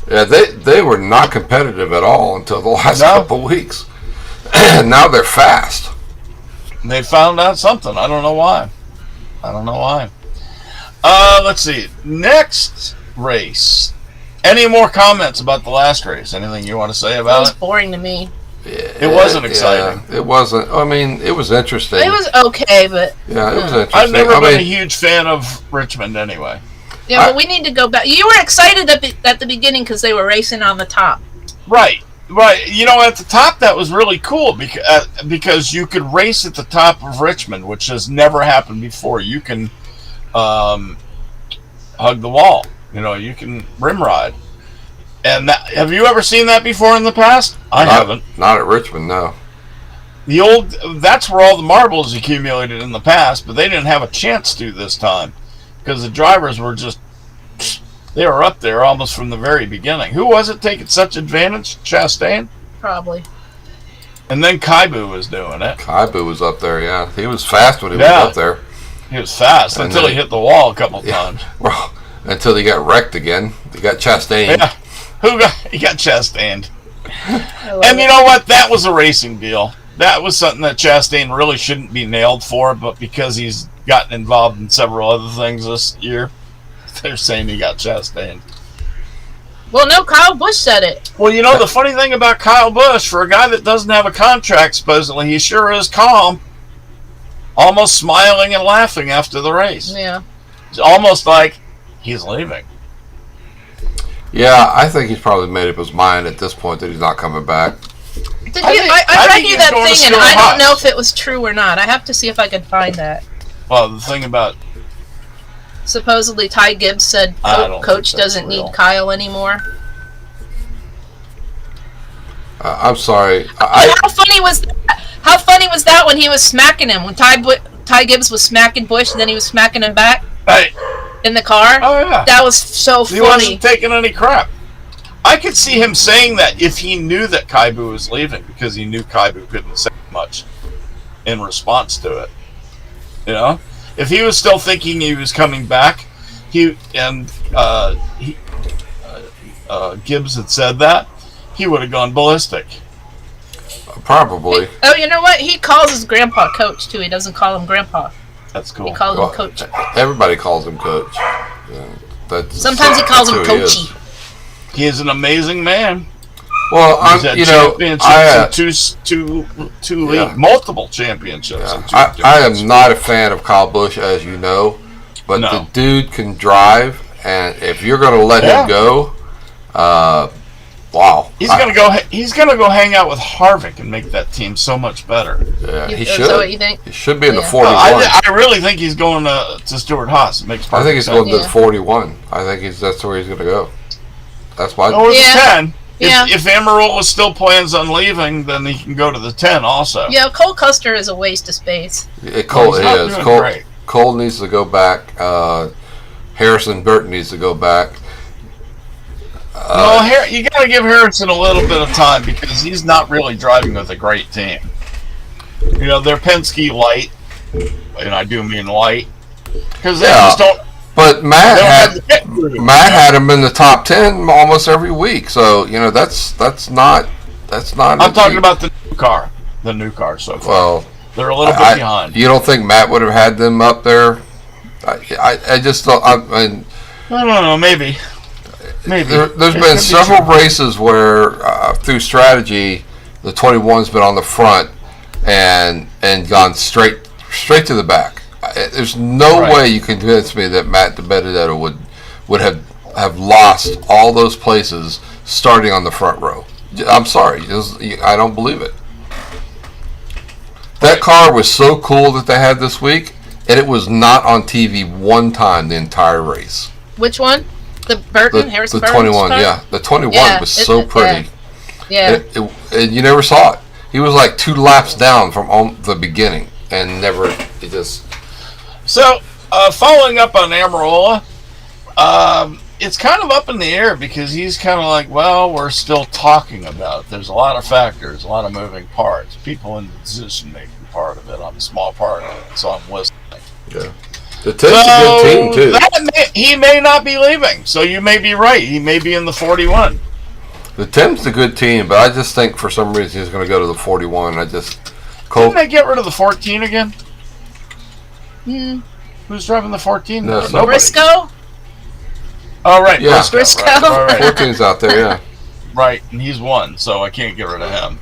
Speaker 1: Yeah, they were not competitive at all until the last couple weeks. And now they're fast.
Speaker 2: They found out something. I don't know why. Let's see. Next race. Any more comments about the last race? Anything you want to say
Speaker 3: That
Speaker 2: about
Speaker 3: was
Speaker 2: it?
Speaker 3: boring to me.
Speaker 2: It wasn't exciting.
Speaker 1: Yeah, it wasn't. I mean, it was interesting.
Speaker 3: It was okay, but
Speaker 1: Yeah, it was interesting.
Speaker 2: I've never been a huge fan of Richmond anyway.
Speaker 3: yeah, but we need to go back. You were excited at the beginning because they were racing on the top.
Speaker 2: Right. You know, at the top, that was really cool because you could race at the top of Richmond, which has never happened before. You can hug the wall. You know, you can rim ride. And have you ever seen that before in the past? I haven't.
Speaker 1: Not at Richmond, no.
Speaker 2: That's where all the marbles accumulated in the past, but they didn't have a chance to this time because the drivers were they were up there almost from the very beginning. Who was it taking such advantage? Chastain?
Speaker 3: Probably.
Speaker 2: And then Kaibu was doing it.
Speaker 1: Kaibu was up there, yeah. He was fast when he was up there.
Speaker 2: He was fast
Speaker 1: And
Speaker 2: until
Speaker 1: then-
Speaker 2: he hit the wall a couple times.
Speaker 1: Well, until he got wrecked again. He got Chastain.
Speaker 2: Yeah. He got Chastained.
Speaker 3: I love
Speaker 2: And
Speaker 3: it.
Speaker 2: you know what? That was a racing deal. That was something that Chastain really shouldn't be nailed for, but because he's gotten involved in several other things this year, they're saying he got Chastained.
Speaker 3: Well, no, Kyle Busch said it.
Speaker 2: Well, you know, the funny thing about Kyle Busch, for a guy that doesn't have a contract, supposedly, he sure is calm. Almost smiling and laughing after the race.
Speaker 3: Yeah.
Speaker 2: It's almost like he's leaving.
Speaker 1: Yeah, I think he's probably made up his mind at this point that he's not coming back.
Speaker 3: Did
Speaker 2: I
Speaker 3: you,
Speaker 2: think-
Speaker 3: I
Speaker 2: I
Speaker 3: read
Speaker 2: think
Speaker 3: you
Speaker 2: he's
Speaker 3: that
Speaker 2: going to
Speaker 3: thing, and
Speaker 2: Stewart
Speaker 3: I don't know
Speaker 2: Haas.
Speaker 3: if it was true or not. I have to see if I can find that.
Speaker 2: Well, the thing about
Speaker 3: Supposedly, Ty Gibbs said
Speaker 2: I don't
Speaker 3: Coach
Speaker 2: think that's
Speaker 3: doesn't
Speaker 2: real.
Speaker 3: need Kyle anymore.
Speaker 1: I'm sorry.
Speaker 3: How funny was that? How funny was that when he was smacking him? When Ty Gibbs was smacking Bush, and then he was smacking him back
Speaker 2: hey,
Speaker 3: in the car.
Speaker 2: oh yeah,
Speaker 3: That was so
Speaker 2: he
Speaker 3: funny.
Speaker 2: wasn't taking any crap. I could see him saying that if he knew that Kaibu was leaving, because he knew Kaibu couldn't say much in response to it. You know, if he was still thinking he was coming back, Gibbs had said that, he would have gone ballistic.
Speaker 1: Probably.
Speaker 3: Oh, you know what? He calls his grandpa Coach too. He doesn't call him Grandpa.
Speaker 2: That's cool.
Speaker 3: He calls
Speaker 1: Well,
Speaker 3: him Coach.
Speaker 1: Everybody calls him Coach. Yeah,
Speaker 3: Sometimes he calls him
Speaker 1: that's who he is.
Speaker 3: Coachy.
Speaker 2: He is an amazing man.
Speaker 1: Well,
Speaker 2: He's had championships in two
Speaker 1: Yeah.
Speaker 2: league, multiple championships. in two
Speaker 1: I am
Speaker 2: different
Speaker 1: not a fan of Kyle Busch, as you know, but
Speaker 2: No.
Speaker 1: the dude can drive, and if you're going to let
Speaker 2: Yeah.
Speaker 1: him go, wow.
Speaker 2: He's gonna go. He's gonna go hang out with Harvick and make that team so much better.
Speaker 1: Yeah, he
Speaker 3: Is
Speaker 1: should.
Speaker 3: that what you think?
Speaker 1: He should be in the
Speaker 3: Yeah.
Speaker 1: 41.
Speaker 2: I really think he's going to Stuart Haas. It makes
Speaker 1: I think he's
Speaker 2: perfect
Speaker 1: going to
Speaker 3: Yeah.
Speaker 1: the 41. I think that's where he's going to go. That's why.
Speaker 2: Or
Speaker 3: Yeah.
Speaker 2: the 10.
Speaker 3: Yeah.
Speaker 2: If Amarola still plans on leaving, then he can go to the 10 also.
Speaker 3: Yeah, Cole Custer is a waste of space.
Speaker 1: Cole
Speaker 2: he's not
Speaker 1: is.
Speaker 2: doing great.
Speaker 1: Cole needs to go back. Harrison Burton needs to go back.
Speaker 2: No, you got to give Harrison a little bit of time because he's not really driving with a great team. You know, they're Penske light, and I do mean light, because they just don't.
Speaker 1: But Matt
Speaker 2: They don't have
Speaker 1: had
Speaker 2: the pit crew.
Speaker 1: Matt had him in the top 10 almost every week. So that's not.
Speaker 2: I'm talking about the new car so far.
Speaker 1: Well,
Speaker 2: They're a little bit behind.
Speaker 1: You don't think Matt would have had them up there? I just thought. I mean,
Speaker 2: I don't know, maybe. There's
Speaker 1: there's been several races where through strategy, the 21's been on the front and gone straight to the back. There's no
Speaker 2: Right.
Speaker 1: way you can convince me that Matt DiBenedetto would have lost all those places starting on the front row. I'm sorry, I don't believe it. That car was so cool that they had this week, and it was not on TV one time the entire race.
Speaker 3: Which one? The Burton, Harrison
Speaker 1: The
Speaker 3: Burton
Speaker 1: 21,
Speaker 3: car?
Speaker 1: yeah. The 21
Speaker 3: Yeah,
Speaker 1: was so pretty.
Speaker 3: Yeah.
Speaker 1: And you never saw it. He was like 2 laps down from the beginning, and never. It just.
Speaker 2: So, following up on Amarola, it's kind of up in the air because he's kind of like, well, we're still talking about it. There's a lot of factors, a lot of moving parts, people in the decision-making part of it. I'm a small part of it, so I'm listening.
Speaker 1: Yeah. The 10's a good team too.
Speaker 2: He may not be leaving, so you may be right. He may be in the 41.
Speaker 1: The 10's a good team, but I just think for some reason he's going to go to the 41.
Speaker 2: Didn't they get rid of the 14 again? Who's driving the 14?
Speaker 1: No,
Speaker 2: Nobody.
Speaker 3: Briscoe?
Speaker 2: Oh, right.
Speaker 1: Yeah.
Speaker 3: Briscoe.
Speaker 2: Right.
Speaker 1: 14's out there, yeah.
Speaker 2: Right, and he's one, so I can't get rid of him.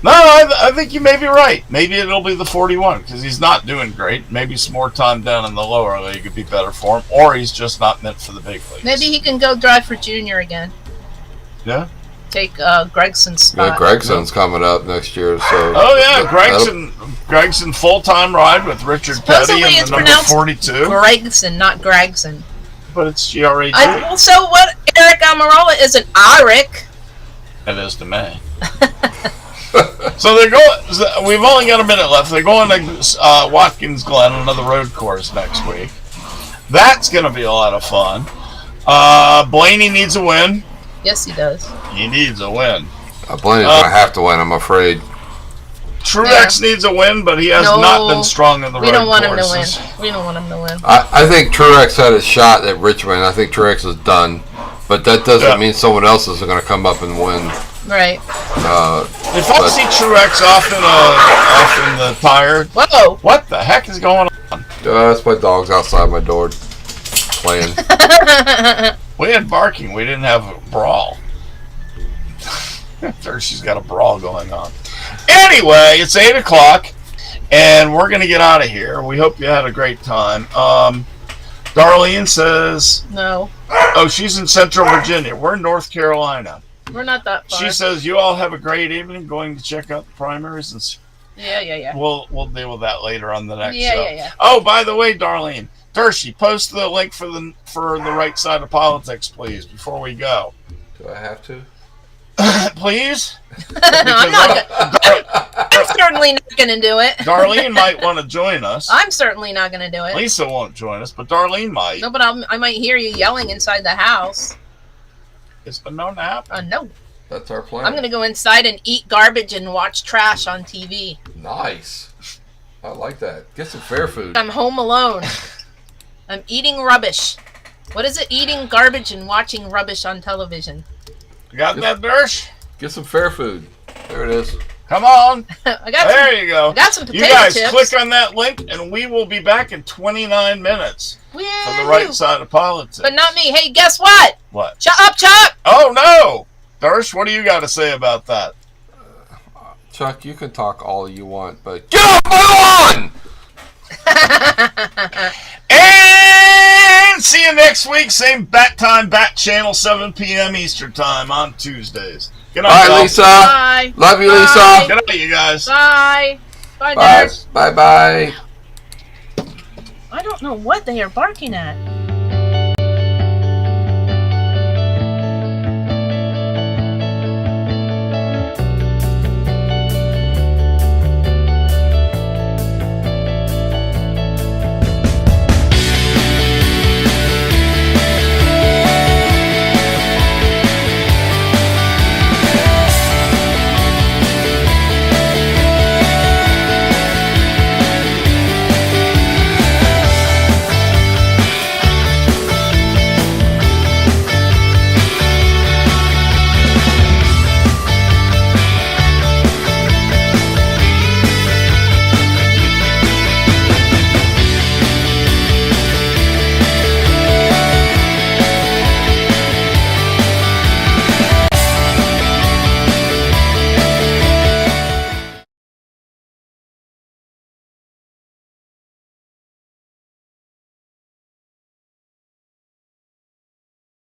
Speaker 2: No, I think you may be right. Maybe it'll be the 41 because he's not doing great. Maybe some more time down in the lower league would be better for him, or he's just not meant for the big leagues.
Speaker 3: Maybe he can go drive for Junior again.
Speaker 2: Yeah.
Speaker 3: Take Gregson's spot.
Speaker 1: Yeah, Gregson's coming up next year, so.
Speaker 2: Oh yeah, Gregson full-time ride with Richard
Speaker 3: Supposedly
Speaker 2: Petty in
Speaker 3: it's
Speaker 2: the number
Speaker 3: pronounced
Speaker 2: 42,
Speaker 3: Gregson, not Gregson.
Speaker 2: but it's GRAG.
Speaker 3: So what? Eric Almirola is an Aric.
Speaker 2: It is to me. So they're going. We've only got a minute left. They're going to Watkins Glen, another road course next week. That's going to be a lot of fun. Blaney needs a win.
Speaker 3: Yes, he does.
Speaker 2: He needs a win.
Speaker 1: Blaney's going to have to win, I'm afraid.
Speaker 2: Truex needs a win, but he has not been strong in the road
Speaker 3: We don't want him to
Speaker 2: courses.
Speaker 3: win. We don't want him to win.
Speaker 1: I think Truex had a shot at Richmond. I think Truex is done. But that doesn't mean someone else is going to come up and win.
Speaker 3: Right.
Speaker 2: If I see Truex off in the tire,
Speaker 3: Whoa!
Speaker 2: what the heck is going on?
Speaker 1: That's my dog's outside my door playing.
Speaker 2: We had barking. We didn't have a brawl. She's got a brawl going on. Anyway, it's 8 o'clock, and we're going to get out of here. We hope you had a great time. Darlene says,
Speaker 3: No,
Speaker 2: oh, she's in Central Virginia. We're in North Carolina.
Speaker 3: we're not that far.
Speaker 2: She says, you all have a great evening going to check out the primaries. And
Speaker 3: Yeah.
Speaker 2: we'll deal with that later on the next
Speaker 3: Yeah,
Speaker 2: show.
Speaker 3: yeah.
Speaker 2: Oh, by the way, Darlene, Dershey, post the link for the right side of politics, please, before we go.
Speaker 1: Do I have to?
Speaker 2: Please?
Speaker 3: I'm certainly not going to do it.
Speaker 2: Darlene might want to join us.
Speaker 3: I'm certainly not going to do it.
Speaker 2: Lisa won't join us, but Darlene might.
Speaker 3: No, but I might hear you yelling inside the house.
Speaker 2: It's been known to happen.
Speaker 3: No.
Speaker 1: That's our plan.
Speaker 3: I'm going to go inside and eat garbage and watch trash on TV.
Speaker 1: Nice. I like that. Get some fair food.
Speaker 3: I'm home alone. I'm eating rubbish. What is it? Eating garbage and watching rubbish on television.
Speaker 2: You got that, Dersh?
Speaker 1: Get some fair food. There it is.
Speaker 2: Come on.
Speaker 3: I got
Speaker 2: There
Speaker 3: some,
Speaker 2: you go.
Speaker 3: I got some potato
Speaker 2: You guys
Speaker 3: chips.
Speaker 2: click on that link, and we will be back in 29 minutes for the
Speaker 3: Woo!
Speaker 2: right side of politics.
Speaker 3: But not me. Hey, guess what?
Speaker 2: What?
Speaker 3: Shut up, Chuck!
Speaker 2: Oh, no! Dersh, what do you got to say about that?
Speaker 1: Chuck, you can talk all you want, but get off my lawn!
Speaker 2: And see you next week. Same bat time, bat channel, 7 p.m. Eastern time on Tuesdays. Good night,
Speaker 1: Bye,
Speaker 2: y'all.
Speaker 1: Lisa.
Speaker 3: Bye.
Speaker 1: Love you,
Speaker 3: Bye.
Speaker 1: Lisa.
Speaker 2: Good night, you guys.
Speaker 3: Bye. Bye,
Speaker 1: Bye.
Speaker 3: Dad.
Speaker 1: Bye. Bye.
Speaker 3: I don't know what they are barking at.